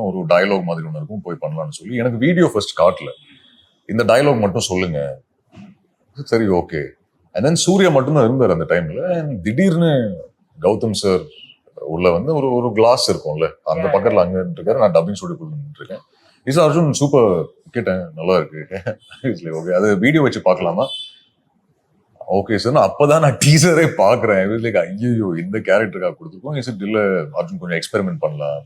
ஒரு டயலாக் மாதிரி ஒன்று இருக்கும் போய் பண்ணலாம்னு சொல்லி எனக்கு வீடியோ ஃபர்ஸ்ட் காட்டல, இந்த டயலாக் மட்டும் சொல்லுங்க. சரி ஓகே. அண்ட் தென் சூர்யா மட்டும்தான் இருந்தார் அந்த டைம்ல. திடீர்னு கௌதம் சார் உள்ள வந்து ஒரு கிளாஸ் இருக்கும்ல அந்த பக்கத்துல அங்க இருக்காரு. நான் டப்பிங் ஸ்டுடியோ இருக்கேன். இஸ் அர்ஜுன் சூப்பர் கேட்டேன், நல்லா இருக்கு. ஓகே அது வீடியோ வச்சு பார்க்கலாமா? Okay sir. அப்பதான் நான் டீசரே பாக்குறேன். ஐயோ இந்த கேரக்டருக்காக கொடுத்துருக்கோம். இஸ் இட் இல்ல அர்ஜுன் கொஞ்சம் எக்ஸ்பெரிமெண்ட் பண்ணலாம்,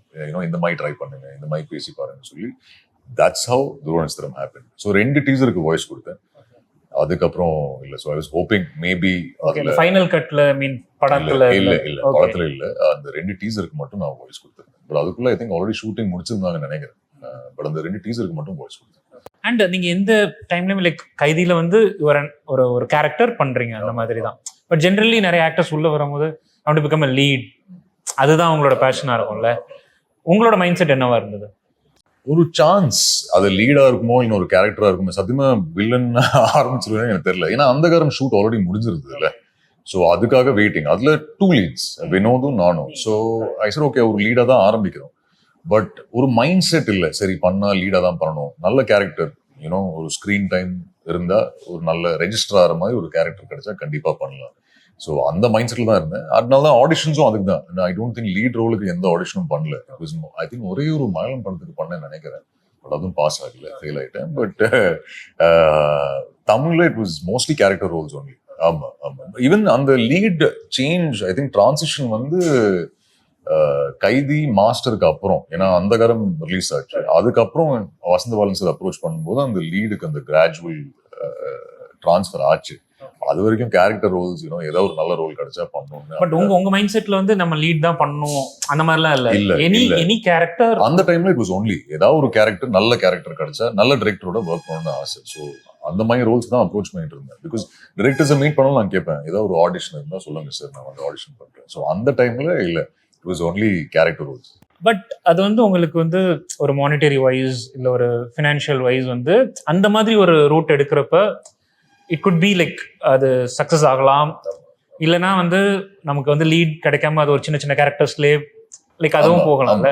இந்த மாதிரி ட்ரை பண்ணுங்க, இந்த மாதிரி பேசி பாருங்கன்னு சொல்லி தட்ஸ் ஹவ் துருவ நட்சத்திரம் ஹேப்பன். ஸோ 2 டீசருக்கு வாய்ஸ் கொடுத்தேன். அதுக்கப்புறம் இல்ல. So I was hoping maybe அதுல ஃபைனல் கட்ல மீன் படத்துல இல்ல படத்துல இல்ல, அந்த 2 டீசருக்கு மட்டும் நான் வாய்ஸ் கொடுத்தேன். பட் அதுக்குள்ள ஐ திங்க் ஆல்ரெடி ஷூட்டிங் முடிச்சிருந்தாங்கன்னு நினைக்கிறேன். பட் அந்த 2 டீசருக்கு மட்டும் வாய்ஸ் கொடுத்தேன். அண்ட் நீங்க எந்த டைம்லயும் லைக் கைதியில வந்து ஒரு கேரக்டர் பண்றீங்க அந்த மாதிரி தான். பட் ஜென்ரலி நிறைய ஆக்டர்ஸ் உள்ள வரும்போது அவங்க பிகம் லீட், அதுதான் அவங்களோட பேஷனா இருக்கும்ல. உங்களோட மைண்ட் செட் என்னவா இருந்தது? ஒரு சான்ஸ் அது லீடா இருக்குமோ இல்லை ஒரு கேரக்டரா இருக்குமோ, சத்தியமா வில்லன் ஆரம்பிச்சிருவேன் எனக்கு தெரியல. ஏன்னா அந்த காரம் ஷூட் ஆல்ரெடி முடிஞ்சிருது இல்ல. ஸோ அதுக்காக வெயிட்டிங். அதுல 2 லீட்ஸ் வினோதும் நானும். ஸோ ஐ சார் ஓகே ஒரு லீடா தான் ஆரம்பிக்கிறோம். பட் ஒரு மைண்ட் செட் இல்லை, சரி பண்ணா லீடா தான் பண்ணணும், நல்ல கேரக்டர் ஒரு ஸ்கிரீன் டைம் இருந்தா ஒரு நல்ல ரெஜிஸ்டர் ஆகிற மாதிரி ஒரு கேரக்டர் கிடைச்சா கண்டிப்பா பண்ணலாம். ஸோ அந்த மைண்ட் செட்ல தான் இருந்தேன். அதனால தான் ஆடிஷன்ஸும் அதுக்கு தான். ஐ டோன்ட் திங்க் லீட் ரோலுக்கு எந்த ஆடிஷனும் பண்ணல. ஐ திங்க் ஒரே ஒரு மலையாளம் படத்துக்கு பண்ணேன்னு நினைக்கிறேன். பட் அதுவும் பாஸ் ஆகல, ஃபெயில் ஆயிட்டேன். பட் தமிழ்ல it was mostly character Rolle's only. ஆமா ஆமா. ஈவன் அந்த lead change I think transition வந்து கைதி மாஸ்டருக்கு அப்புறம், ஏன்னா அந்த காரம் ரிலீஸ் ஆச்சு, அதுக்கப்புறம் வசந்த பாலன் சார் அப்ரோச் பண்ணும்போது அந்த லீடுக்கு அந்த கிராஜுவல் டிரான்ஸ்ஃபர் ஆச்சு. அது வரைக்கும் கேரக்டர் ரோல்ஸ் ஏதாவது ஒரு நல்ல ரோல் கிடைச்சா பண்ணணும். பட் உங்க மைண்ட் செட்ல வந்து நம்ம லீட் தான் பண்ணணும் அந்த மாதிரிலாம் இல்ல. எனி கேரக்டர் அந்த டைம்ல இட் வாஸ் ஒன்லி ஏதாவது ஒரு கேரக்டர் நல்ல கேரக்டர் கிடைச்சா நல்ல டைரக்டரோட ஒர்க் பண்ணணும்னு ஆசை. ஸோ அந்த மாதிரி ரோல்ஸ் தான் அப்ரோச் பண்ணிட்டு இருந்தேன். பிகாஸ் டிரெக்டர்ஸை மீட் பண்ணாலும் நான் கேட்பேன், ஏதாவது ஒரு ஆடிஷன் இருந்தால் சொல்லுங்க சார், நான் வந்து ஆடிஷன் பண்றேன். ஸோ அந்த டைம்ல இல்லை, it was only character Rolle's. But அது வந்து உங்களுக்கு வந்து ஒரு மானிட்டரி வைஸ் இல்லை ஒரு ஃபினான்ஷியல் வைஸ் வந்து அந்த மாதிரி ஒரு ரூட் எடுக்கிறப்ப இட் குட் பி லைக் அது சக்ஸஸ் ஆகலாம், இல்லைன்னா வந்து நமக்கு வந்து லீட் கிடைக்காம அது ஒரு சின்ன சின்ன கேரக்டர்ஸ்லேயே லைக் அதுவும் போகலாம்ல.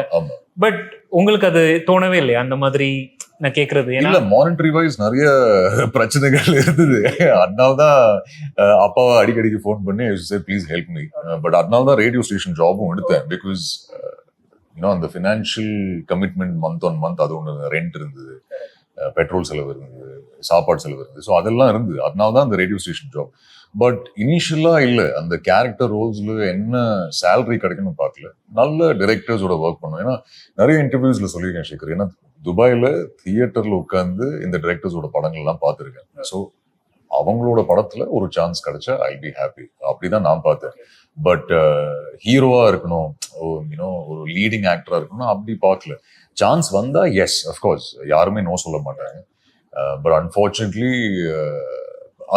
பட் உங்களுக்கு அது தோணவே இல்லையா அந்த மாதிரி? நான் கேட்கறது இல்ல, மானிட்டரி வைஸ் நிறைய பிரச்சனைகள் இருந்தது. அதனால்தான் அப்பாவை அடிக்கடிக்கு ஃபோன் பண்ணி ப்ளீஸ் ஹெல்ப் மீ. பட் அதனால்தான் ரேடியோ ஸ்டேஷன் ஜாபும் எடுத்தேன். பிகாஸ் அந்த financial commitment month on month அது ஒன்று, ரெண்ட் இருந்தது, பெட்ரோல் செலவு இருந்தது, சாப்பாடு செலவு இருந்தது. ஸோ அதெல்லாம் இருந்தது. அதனால்தான் அந்த ரேடியோ ஸ்டேஷன் ஜாப். பட் இனிஷியலா இல்லை, அந்த கேரக்டர் ரோல்ஸ்ல என்ன சேலரி கிடைக்கும்னு பார்க்கல. நல்ல டிரெக்டர்ஸோட ஒர்க் பண்ணுவேன். ஏன்னா நிறைய இன்டர்வியூஸ்ல சொல்லியிருக்கேன் சேகர், ஏன்னா துபாயில தியேட்டர்ல உட்காந்து இந்த டிரெக்டர்ஸோட படங்கள்லாம் பார்த்துருக்கேன். ஸோ அவங்களோட படத்துல ஒரு சான்ஸ் கிடைச்சா ஐ பி ஹாப்பி, அப்படிதான் நான் பார்த்தேன். பட் ஹீரோவா இருக்கணும், ஒரு லீடிங் ஆக்டரா இருக்கணும் அப்படி பார்க்கல. சான்ஸ் வந்தா எஸ், அஃப்கோர்ஸ், யாருமே நோ சொல்ல மாட்டாங்க. பட் அன்ஃபார்ச்சுனேட்லி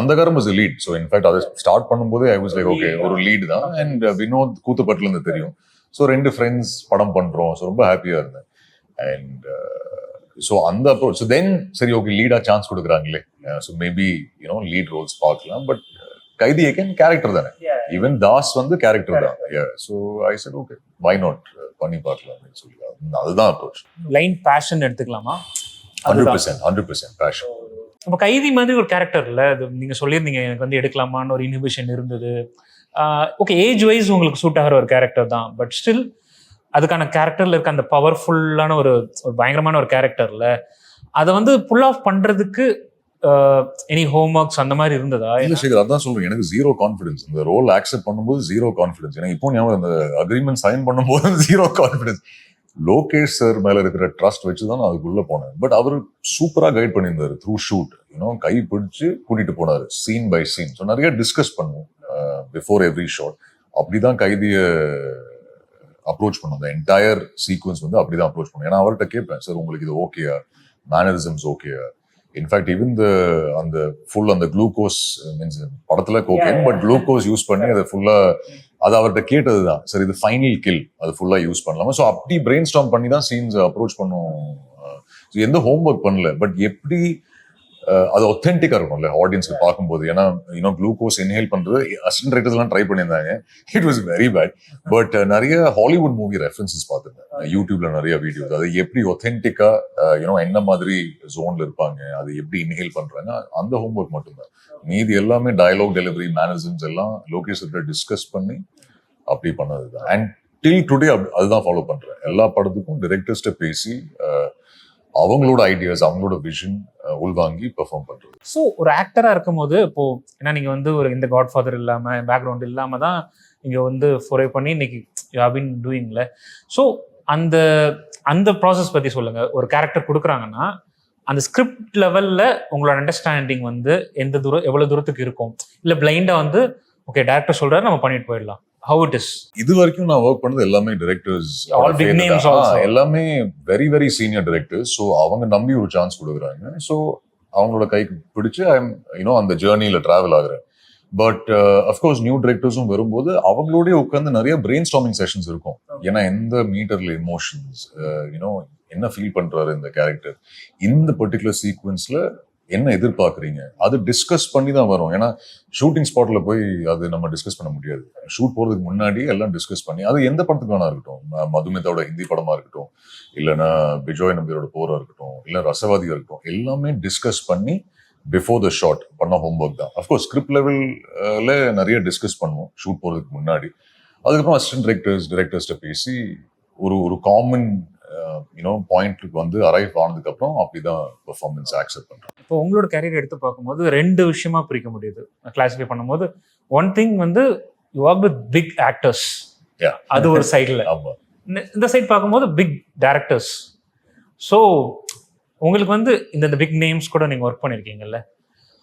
அந்த காரம் வாஸ் லீட். ஸோ இன்ஃபேக்ட் அதை ஸ்டார்ட் பண்ணும்போது ஐ வாஸ் லைக் ஓகே, ஒரு லீடு தான். அண்ட் வினோத் கூத்துப்பட்டுல இருந்து தெரியும். ஸோ 2 ஃப்ரெண்ட்ஸ் படம் பண்றோம். ஸோ ரொம்ப ஹாப்பியா இருந்தேன். அண்ட் ஸோ அந்த அப்ரோச். ஸோ தென் சரி ஓகே, லீடா சான்ஸ் கொடுக்குறாங்களே, ஸோ மேபி லீட் ரோல்ஸ் பார்க்கலாம். பட் கைதி ஏகன் கேரக்டர் தானே, ஈவன் தாஸ் வந்து கேரக்டர் தான். So I said okay, why not பண்ணி பார்க்கலாம் அப்படின்னு சொல்லி அதுதான் அப்ரோச். லைன் பேஷன் எடுத்துக்கலாமா? 100% பேஷன். அப்போ கைதி மாதிரி ஒரு கேரக்டர் இல்லை, அது நீங்கள் சொல்லியிருந்தீங்க எனக்கு வந்து எடுக்கலாமான்னு ஒரு இன்ஹிபிஷன் இருந்தது. ஓகே, ஏஜ் வைஸ் உங்களுக்கு சூட் ஆகிற ஒரு கேரக்டர் தான். பட் ஸ்டில் அதுக்கான கேரக்டர்ல இருக்க அந்த பவர்ஃபுல்லான ஒரு பயங்கரமான ஒரு கேரக்டர்ல அதை வந்து புல் ஆஃப் பண்றதுக்கு எனி ஹோம் ஒர்க்ஸ் அந்த மாதிரி இருந்ததா? இல்ல சேகர், அதான் சொல்றேன், எனக்கு ஜீரோ கான்ஃபிடன்ஸ். இந்த ரோல் ஆக்செப்ட் பண்ணும்போது ஜீரோ கான்ஃபிடன்ஸ். எனக்கு இப்போ ஞாபகம், இந்த அக்ரிமெண்ட் சைன் பண்ணும்போது ஜீரோ கான்ஃபிடன்ஸ். லோகேஷ் சார் மேல இருக்கிற ட்ரஸ்ட் வச்சுதான் நான் அதுக்குள்ள போனேன். பட் அவர் சூப்பரா கைட் பண்ணியிருந்தாரு த்ரூ ஷூட். கை பிடிச்சு கூட்டிட்டு போனாரு சீன் பை சீன். ஸோ நிறைய டிஸ்கஸ் பண்ணுவோம் பிஃபோர் எவ்ரி ஷாட். அப்படிதான் கைதிய அப்ரோச் பண்ணும். அந்த என்டையர் சீக்வன்ஸ் வந்து அப்படிதான் அப்ரோச் பண்ணும். ஏன்னா அவர்கிட்ட கேட்பேன், சார் உங்களுக்கு இது ஓகேயா, மேனரிசம்ஸ் ஓகேயா. இன்ஃபேக்ட் ஈவன் அந்த ஃபுல் அந்த குளுக்கோஸ் மீன்ஸ் படத்துல கோகேன், பட் குளுக்கோஸ் யூஸ் பண்ணி அதை ஃபுல்லா அது அவர்கிட்ட கேட்டதுதான், சார் இது ஃபைனல் கில், அது ஃபுல்லா யூஸ் பண்ணலாமா. ஸோ அப்படி பிரெயின் ஸ்டார்ம் பண்ணி தான் சீன்ஸ் அப்ரோச் பண்ணும். எந்த ஹோம் ஒர்க் பண்ணல. பட் எப்படி அது ஒத்தென்டிக்கா இருக்கும்ல ஆடியன்ஸ்க்கு பார்க்கும்போது. ஏன்னா குளுக்கோஸ் இன்ஹேல் பண்றது அசிஸ்டன்ட் டைரக்டர்ஸ் எல்லாம் ட்ரை பண்ணியிருந்தாங்க. It was very bad. But நிறைய ஹாலிவுட் மூவி ரெஃபரன்சஸ் பார்த்துருந்தேன் யூடியூப்ல, நிறைய வீடியோஸ். அது எப்படி ஒத்தென்டிக்கா என்ன மாதிரி ஜோன்ல இருப்பாங்க, அது எப்படி இன்ஹேல் பண்றாங்க, அந்த ஹோம் ஒர்க் மட்டும்தான். மீதி எல்லாமே டயலாக் டெலிவரி, மேனரிசம்ஸ் எல்லாம் லோகேஷ் கிட்ட டிஸ்கஸ் பண்ணி அப்படி பண்ணதுதான். அண்ட் டில் டுடே அதுதான் ஃபாலோ பண்றேன். எல்லா படத்துக்கும் டிரெக்டர்ஸ்ட பேசி அவங்களோட ஐடியாஸ், அவங்களோட விஷன் உள்வாங்கி பெர்ஃபார்ம் பண்றது. ஸோ ஒரு ஆக்டரா இருக்கும் போது இப்போ ஏன்னா நீங்க வந்து ஒரு இந்த காட்ஃபாதர் இல்லாம பேக்ரவுண்ட் இல்லாம தான் நீங்க வந்து ஃபோரே பண்ணி இன்னைக்கு யூ ஹேவ் பீன் டூயிங்ல. ஸோ அந்த அந்த ப்ராசஸ் பத்தி சொல்லுங்க. ஒரு கேரக்டர் கொடுக்குறாங்கன்னா அந்த ஸ்கிரிப்ட் லெவல்ல உங்களோட அண்டர்ஸ்டாண்டிங் வந்து எந்த தூரம், எவ்வளவு தூரத்துக்கு இருக்கும், இல்ல பிளைண்டா வந்து ஓகே டைரக்டர் சொல்றாரு நம்ம பண்ணிட்டு போயிடலாம், how it is? இது வரைக்கும் நான் ஒர்க் பண்ணது எல்லாமே டிரெக்டர்ஸ், எல்லாமே very very senior directors. So அவங்க நம்பி ஒரு சான்ஸ் கொடுக்குறாங்க. ஸோ அவங்களோட கைக்கு பிடிச்சு அந்த ஜேர்னியில டிராவல் ஆகுறேன். பட் அஃப்கோர்ஸ் நியூ டிரெக்டர்ஸும் வரும்போது அவங்களோடய உட்காந்து நிறைய பிரெயின் ஸ்டார்மிங் செஷன்ஸ் இருக்கும். ஏன்னா எந்த மீட்டர்ல எமோஷன்ஸ், என்ன ஃபீல் பண்றாரு இந்த கேரக்டர், இந்த பர்டிகுலர் சீக்வன்ஸ்ல என்ன எதிர்பார்க்குறீங்க, அது டிஸ்கஸ் பண்ணி தான் வரும். ஏன்னா ஷூட்டிங் ஸ்பாட்ல போய் அது நம்ம டிஸ்கஸ் பண்ண முடியாது. ஷூட் போறதுக்கு முன்னாடி எல்லாம் டிஸ்கஸ் பண்ணி, அது எந்த படத்துக்கு வேணா இருக்கட்டும், மதுமிதாவோட ஹிந்தி படமா இருக்கட்டும், இல்லைன்னா விஜய் நம்பியோட போரா இருக்கட்டும், இல்லை ரசவாதியா இருக்கட்டும், எல்லாமே டிஸ்கஸ் பண்ணி பிஃபோர் த ஷாட் பண்ண ஹோம்ஒர்க் தான். அஃப்கோர்ஸ் ஸ்கிரிப்ட் லெவல்ல நிறைய டிஸ்கஸ் பண்ணுவோம் ஷூட் போறதுக்கு முன்னாடி. அதுக்கப்புறம் அசிஸ்டன்ட் டிரெக்டர்ஸ்ட்ட பேசி ஒரு காமன் பாயிண்ட்க்கு வந்து அரைவ் ஆனதுக்கு அப்புறம் அப்படிதான் பெர்ஃபார்மன்ஸ் அக்செப்ட் பண்றோம். இப்போ உங்களோட கேரியர் எடுத்து பார்க்கும்போது 2 விஷயமா பிரிக்க முடியுது, கிளாசிஃபை பண்ணும்போது. ஒன் திங் வந்து you work with big actors, அது ஒரு சைட்ல. இந்த சைட் பார்க்கும்போது பிக் டைரக்டர்ஸ். ஸோ உங்களுக்கு வந்து இந்த பிக் நேம்ஸ் கூட நீங்க ஒர்க் பண்ணிருக்கீங்கல்ல,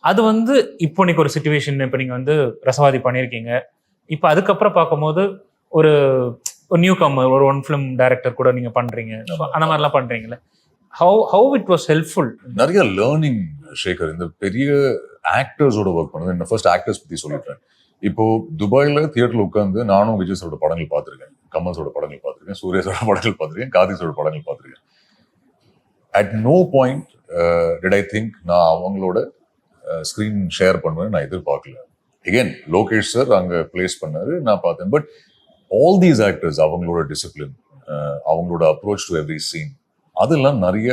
அது வந்து இப்போ நீங்க ஒரு சிச்சுவேஷன், இப்போ நீங்க வந்து ரசவாதி பண்ணியிருக்கீங்க, இப்போ அதுக்கப்புறம் பார்க்கும்போது ஒரு நியூ கம்மர், ஒரு 1 ஃபிலிம் டைரக்டர் கூட நீங்க பண்றீங்க, அந்த மாதிரிலாம் பண்றீங்கல்ல, how it was helpful? நிறைய லேர்னிங் சேகர், இந்த பெரிய ஆக்டர்ஸோட ஒர்க் பண்ணது. என்ன ஃபர்ஸ்ட் ஆக்டர்ஸ் பத்தி சொல்லிட்டேன். இப்போ துபாயில தியேட்டர்ல உட்காந்து நானும் விஜய் சாரோட படங்கள் பார்த்திருக்கேன், கமல்ஸோட படங்கள் பார்த்திருக்கேன், சூர்யாஸோட படங்கள் பார்த்திருக்கேன், கார்த்திஸோட படங்கள் பார்த்திருக்கேன். At no point did I think நான் அவங்களோட ஸ்கிரீன் ஷேர் பண்ணுவேன்னு நான் எதிர்பார்க்கல. அகெயின் லோகேஷ் சார் அங்க பிளேஸ் பண்ணாரு, நான் பார்த்தேன். பட் ஆல் தீஸ் ஆக்டர்ஸ், அவங்களோட டிசிப்ளின், அவங்களோட அப்ரோச் டு எவ்ரி சீன், அதெல்லாம் நிறைய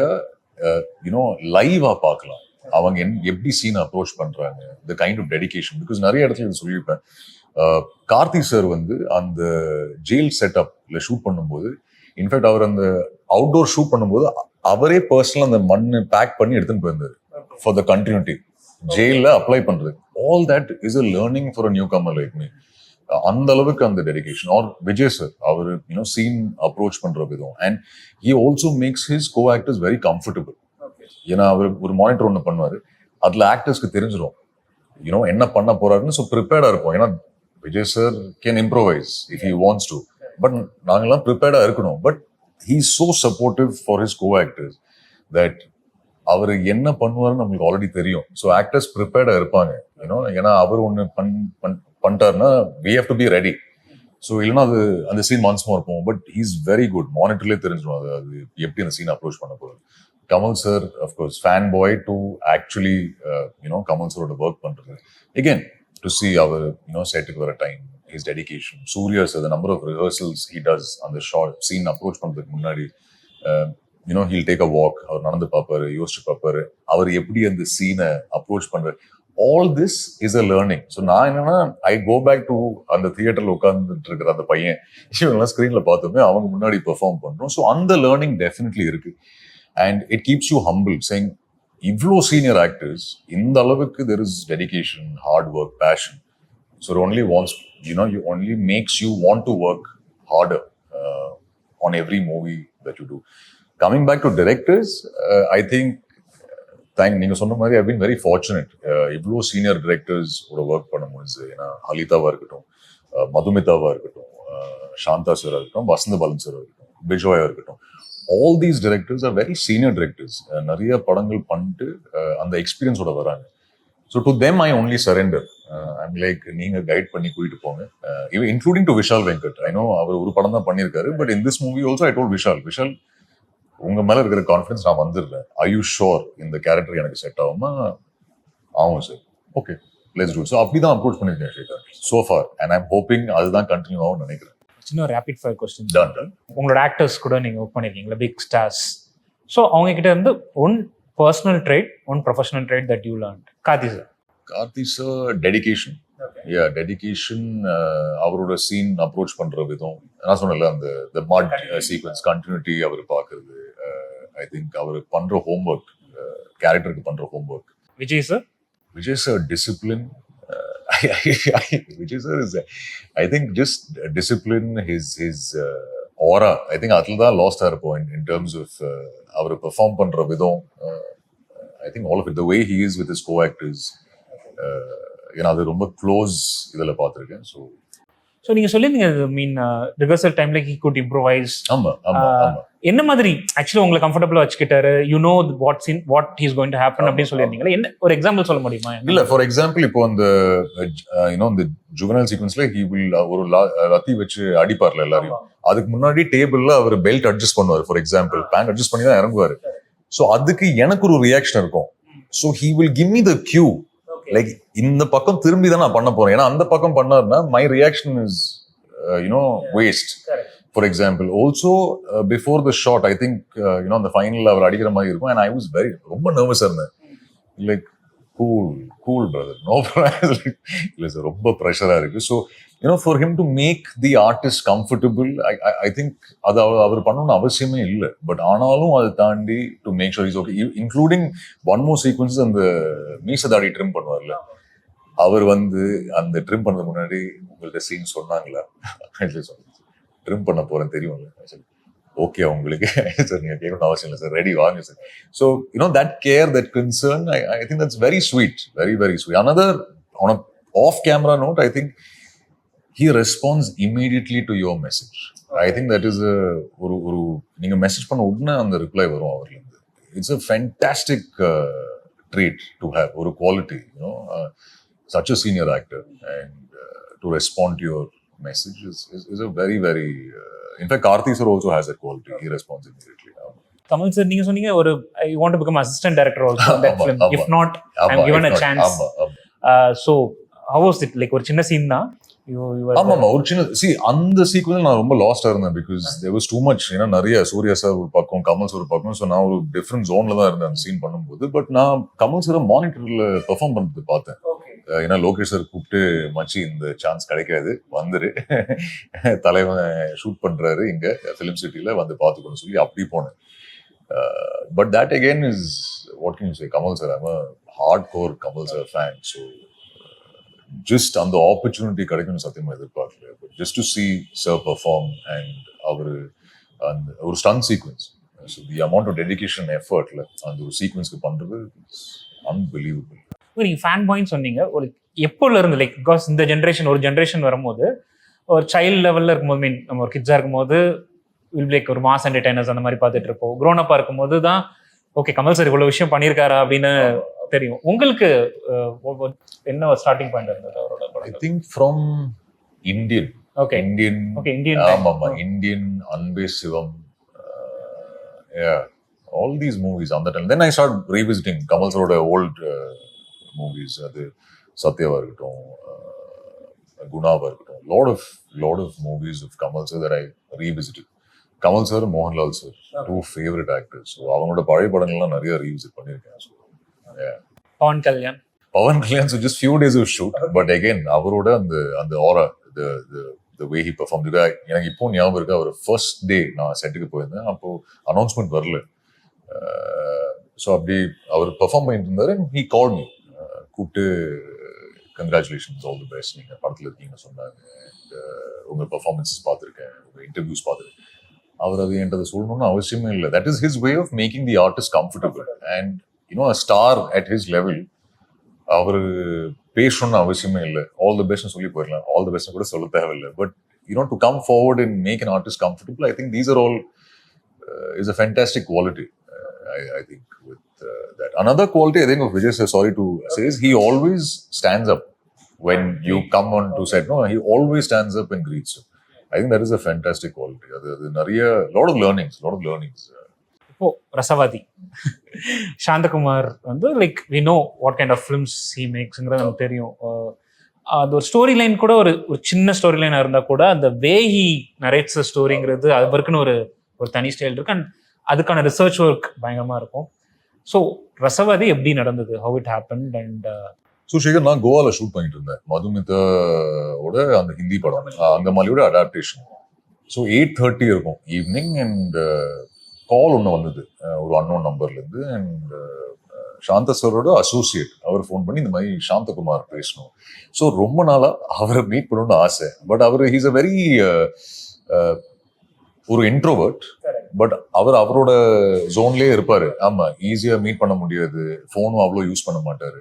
யூனோ லைவா பார்க்கலாம். அவங்க எப்படி சீன் அப்ரோச் பண்றாங்க, the kind of dedication. Because நிறைய இடத்துல இது சொல்லியிருப்பேன். கார்த்தி சார் வந்து அந்த ஜெயில் செட்டப்ல ஷூட் பண்ணும்போது, இன்ஃபேக்ட் அவர் அந்த அவுட்டோர் ஷூட் பண்ணும்போது அவரே பர்சனலா அந்த மண்ணு பேக் பண்ணி எடுத்துன்னு போயிருந்தாரு ஃபார் த கண்டினியூட்டி. ஜெயில அப்ளை பண்றது, all that is a learning for a new comer like me. அந்த அளவுக்கு அந்த டெடிகேஷன். ஆர் விஜய் சார், அவர் யூனோ சீன் அப்ரோச் பண்ற விதம். And he also makes his co actors very comfortable. ஏன்னா அவர் ஒரு மானிட்டர் ஒன்று பண்ணுவாரு, அதுல ஆக்டர்ஸ்க்கு தெரிஞ்சிடும் யூனோ என்ன பண்ண போறாருன்னு. ஸோ ப்ரிப்பேர்டா இருக்கும். ஏன்னா Vijay sir can improvise if he wants to, but நாங்கெல்லாம் ப்ரிப்பேர்டா இருக்கணும். But he is so supportive for his co actors that அவர் என்ன பண்ணுவாருன்னு நம்மளுக்கு ஆல்ரெடி தெரியும். ஸோ ஆக்டர்ஸ் ப்ரிப்பேர்டா இருப்பாங்க யூனோ. ஏன்னா அவர் ஒன்று பண்ணிட்டாருன்னா we have to be ready. So இல்லைன்னா அது அந்த சீன் மந்த்ஸ் மோர் இருக்கும். பட் ஹீஸ் வெரி குட், மானிட்டர்லேயே தெரிஞ்சிடும் அது எப்படி அந்த சீன் அப்ரோச் பண்ண போகிறது. Kamal sir of course fan boy to actually you know Kamal சாரோட ஒர்க் பண்ணுறது. அகெயின் டு சி அவர் யூனோ செட்டுக்கு வர time, his dedication. Suriya sir, the number of rehearsals he does அந்த ஷார்ட் சீன் அப்ரோச் பண்ணுறதுக்கு முன்னாடி. You know he'll take a walk, அவர் நடந்து பார்ப்பாரு, யோசிச்சு பார்ப்பாரு, அவர் எப்படி அந்த சீனை அப்ரோச் பண்றாரு. All this is a learning. So நான் என்னன்னா ஐ கோ பேக் டு அந்த தியேட்டர்ல உட்கார்ந்துட்டு இருக்கிற அந்த பையன், இவங்கெல்லாம் ஸ்கிரீன்ல பார்த்தோமே அவங்க முன்னாடி பெர்ஃபார்ம் பண்றோம். ஸோ அந்த லேர்னிங் டெஃபினெட்லி இருக்கு. And it keeps you humble, saying இவ்வளோ சீனியர் ஆக்டர்ஸ் இந்த அளவுக்கு there is dedication, hard work, passion. So only wants you know you only makes you want to work harder on every movie that you do. Coming back to directors, I think நீங்க சொன்ன மாதிரி I've been very fortunate. இவ்வளோ சீனியர் டிரெக்டர்ஸ் ஓட ஒர்க் பண்ணும்போது, ஏன்னா ஹலிதாவா இருக்கட்டும், மதுமிதாவா இருக்கட்டும், சாந்தா சாரா இருக்கட்டும், வசந்த பாலன் சாரா இருக்கட்டும், பிஜோயா இருக்கட்டும், all these directors are very senior directors. நிறைய படங்கள் பண்ணிட்டு அந்த எக்ஸ்பீரியன்ஸோட வராங்க. So to them I only surrender. I'm like நீங்க கைட் பண்ணி கூட்டிட்டு போங்க. Even including to Vishal Venkat. I know அவர் ஒரு படம் தான் பண்ணியிருக்காரு. But in this movie also I told Vishal உங்க மேல இருக்கிற கான்ஃபிடன்ஸ் நான் வந்துடுறேன். ஐ யூ ஷோர் இந்த கேரக்டர் எனக்கு செட் ஆகுமா? ஆகும் sir, okay let's do. So அப்படிதான் அப்ரோச் பண்ணிருக்கேன் Shekar so far. And I'm hoping அதுதான் கண்டினியூ ஆகும்னு நினைக்கிறேன். சின்ன ரேபிட் ஃபயர் கொஸ்டின். டன். உங்களோட ஆக்டர்ஸ் கூட நீங்க ஒர்க் பண்ணிருக்கீங்களா, பிக் ஸ்டார்ஸ். ஸோ அவங்க கிட்ட இருந்து one personal trait, one professional trait that you learned. Karthi sir dedication. Dedication. அவரோட சீன் அப்ரோச் பண்ற விதம், நான் சொன்னல அந்த மட் சீக்வன்ஸ் கண்டினியூட்டி அவர் பார்க்கறது. ஐ திங்க் அவர் பண்ற ஹோம்ஒர்க், கேரக்டருக்கு பண்ற homework. Vijay sir discipline. Vijay sir is I think just discipline. His aura, I think அதில் தான் லாஸ்டா இருப்போம் இன் டர்ம்ஸ் ஆஃப் அவர் பெர்ஃபார்ம் பண்ற விதம். I think all of it the way he is with his co actors. ஏன்னா அது ரொம்ப க்ளோஸ் இதில் பார்த்துருக்கேன். ஸோ நீங்க சொல்லிருந்தீங்க மீன் ரிஹர்சல் டைம்ல ஹி குட் இம்ப்ரோவைஸ். ஆமா. என்ன மாதிரி ஆக்சுவலி உங்களை கம்ஃபர்டபுளா வச்சுக்கிட்டாரு? You know what is going to happen அப்படின்னு சொல்லியிருந்தீங்களா? என்ன ஒரு எக்ஸாம்பிள் சொல்ல முடியுமா? இல்ல, ஃபார் எக்ஸாம்பிள் இப்போ அந்த இந்த ஜுவனல் சீக்வன்ஸ்ல ஹி வில் ஒரு லத்தி வச்சு அடிப்பார்ல எல்லாரையும். அதுக்கு முன்னாடி டேபிள்ல அவர் பெல்ட் அட்ஜஸ்ட் பண்ணுவார். ஃபார் எக்ஸாம்பிள் பேண்ட் அட்ஜஸ்ட் பண்ணி தான் இறங்குவாரு. ஸோ அதுக்கு எனக்கு ஒரு ரியாக்ஷன் இருக்கும். So he will give me the cue, like இந்த பக்கம் திரும்பி தான் நான் பண்ண போறேன். ஏன்னா அந்த பக்கம் பண்ணாருன்னா my reaction is waste. For example also before the shot I think அந்த ஃபைனல் அவர் அடிக்கிற மாதிரி இருக்கும். அண்ட் ஐ வாஸ் ரொம்ப நர்வஸா இருந்தேன். Like cool brother, no problem. இல்லை சார், ரொம்ப ப்ரெஷரா இருக்கு. So for him to make the artist comfortable, I think அது அவர் பண்ணணும்னு அவசியமே இல்லை. பட் ஆனாலும் அதை தாண்டி to make sure is okay. Including one more sequence, அந்த மீசதாடி ட்ரிம் பண்ணுவார்ல, அவர் அந்த ட்ரிம் பண்ணது முன்னாடி உங்கள்கிட்ட சீன் சொன்னாங்களா? ட்ரிம் பண்ண போறேன் தெரியும்ல. ஓகே உங்களுக்கு சார், நீங்க கேட்கணும்னு அவசியம் இல்லை சார், ரெடி வாங்க sir. So that care, that concern, I think that's very sweet, very very sweet. Another on off camera note, I think he responds immediately to your message. I think that is ஒரு நீங்க மெசேஜ் பண்ண உடனே அந்த ரிப்ளை வரும் அவர்ல இருந்து. It's a fantastic trait to have, or a quality, such a senior actor, and to respond to your message is a very, very. In fact, Karthi sir also has that quality. He responds immediately. Kamal sir நீங்க சொன்னீங்க ஒரு I want to become assistant director also in that ஆமா, ஃபிலிம் ஆமா. If not I am given a chance. So how was it, like ஒரு சின்ன சீன் தான் you were ஆமா ஒரு சின்ன அந்த சீக்வன்ஸ் நான் ரொம்ப லாஸ்டா இருந்தேன் because there was too much. ஏன்னா நிறைய சூர்யா சார் ஒரு பக்கம், கமல் சார் ஒரு பக்கம். ஸோ நான் ஒரு டிஃப்ரெண்ட் ஜோன்ல தான் இருந்தேன் அந்த சீன் பண்ணும்போது. பட் நான் கமல் சாரை மானிட்டர்ல பெர்ஃபார்ம் பண்றது பார்த்தேன். ஏன்னா லோகேஷ் சார் கூப்பிட்டு மச்சி இந்த சான்ஸ் கிடைக்காது, வந்துரு, தலைவன் ஷூட் பண்றாரு இங்க ஃபிலிம் சிட்டில, வந்து பார்த்துக்கணும்னு சொல்லி அப்படி போனேன். But that again is what can you say, Kamal sir, I'm a hard core Kamal sir fan. So just அந்த ஆப்பர்ச்சுனிட்டி கிடைக்கும்னு சத்தியமா எதிர்பார்க்கல. But just to see sir perform and அவர் அந்த ஒரு stun sequence, so the amount of dedication எஃபர்ட்ல அந்த ஒரு சீக்வன்ஸ்க்கு பண்றது அன்பிலீவபிள். நீங்க ஃபேன் பாயிண்ட் சொன்னீங்க, ஒரு எப்போல இருந்து, லைக் பிகாஸ் இந்த ஜென்ரேஷன் ஒரு ஜென்ரேஷன் வரும்போது ஒரு சைல்டு லெவல்ல இருக்கும்போது, மீன் நம்ம ஒரு கிட்ஸா இருக்கும்போது வில் லைக் ஒரு மாஸ் என்டர்டைனர்ஸ் அந்த மாதிரி பார்த்துட்டு இருப்போம். க்ரோன் அப்பா இருக்கும்போது தான் ஓகே கமல் சார் இவ்வளவு விஷயம் பண்ணியிருக்காரா அப்படின்னு தெரியும். உங்களுக்கு என்ன ஸ்டார்டிங் பாயிண்ட் இருந்தது அவரோட? ஐ திங்க் ஃப்ரம் இந்தியன் ஆமாமா, இந்தியன், அன்பே சிவம், all these movies on that time. Then I started revisiting Kamal saroda old movies. அது சத்யாவா இருக்கட்டும், குணாவா இருக்கட்டும், lot of movies of Kamal sir that I revisited. Kamal sir, Mohanlal sir, two favorite actors. So அவங்களோட பழைய படங்கள்லாம் நிறைய ரீவிசிட் பண்ணியிருக்கேன். So yeah. Pawan Kalyan, so just few days of shoot, but again அவரோட அந்த aura, the way he performed. எனக்கு இப்போ ஞாபகம் இருக்கு, அவர் ஃபர்ஸ்ட் டே நான் செட்டுக்கு போயிருந்தேன். அப்போ அனௌன்ஸ்மெண்ட் வரல. ஸோ அப்படி அவர் பெர்ஃபார்ம் பண்ணிட்டு இருந்தாரு. ஹீ கால் மீ, கூப்பிட்டு கங்க்ராச்சுலேஷன்ஸ், ஆல் தி பெஸ்ட், நீங்க படத்துல இருக்கீங்கன்னு சொன்னாங்க. உங்க பெர்ஃபார்மன்ஸஸ் பார்த்துருக்கேன், உங்க இன்டர்வியூஸ் பார்த்துருக்கேன். அவர் அது என்கிட்ட சொல்லணும்னு அவசியமே இல்லை. That is his way of making the artist comfortable. And a star at his level அவர் பேசணும்னு அவசியமே இல்லை. ஆல் தி பெஸ்ட்னு சொல்லி போயிடலாம். ஆல் தி பெஸ்ட்னு கூட சொல்ல தேவையில்லை. But to come forward and make an artist comfortable, I think these are all is a fantastic quality. I think with that. Another quality I think of Vijay sir, sorry to say, is he always stands up when you come on to set. No, he always stands up and greets you. I think that is a fantastic quality. அது நிறைய lot of learnings. இப்போ ரசவாதி சாந்தகுமார் வந்து like we know what kind of films he மேக்ஸ்ங்கிறது நமக்கு தெரியும். அது ஒரு ஸ்டோரி லைன் கூட ஒரு சின்ன ஸ்டோரி லைனாக இருந்தால் கூட அந்த வே ஹி நரேட்ஸ் ஸ்டோரிங்கிறது அவருக்குன்னு ஒரு தனி ஸ்டைல் இருக்கு. அண்ட் அதுக்கான ரிசர்ச் ஒர்க் பயங்கரமாக இருக்கும். ஸோ ரசவாதி எப்படி நடந்தது, how it happened? And Shekar, நான் கோவால ஷூட் பண்ணிட்டு இருந்தேன் மதுமிதாவோட அந்த ஹிந்தி படம், அந்த மாதிரியோட அடாப்டேஷன். ஸோ 8:30 இருக்கும் ஈவினிங். அண்ட் கால் ஒன்று வந்தது ஒரு அன்னோன் நம்பர்லேருந்து. அண்ட் சாந்த சரோட அசோசியேட் அவர் ஃபோன் பண்ணி இந்த மாதிரி சாந்தகுமார் பேசணும். ஸோ ரொம்ப நாளாக அவரை மீட் பண்ணணும்னு ஆசை. பட் அவர் ஹீஸ் அ வெரி ஒரு இன்ட்ரோவர்ட். பட் அவரோட ஜோன்லேயே இருப்பார். ஆமாம், ஈஸியாக மீட் பண்ண முடியாது. ஃபோனும் அவ்வளோ யூஸ் பண்ண மாட்டார்.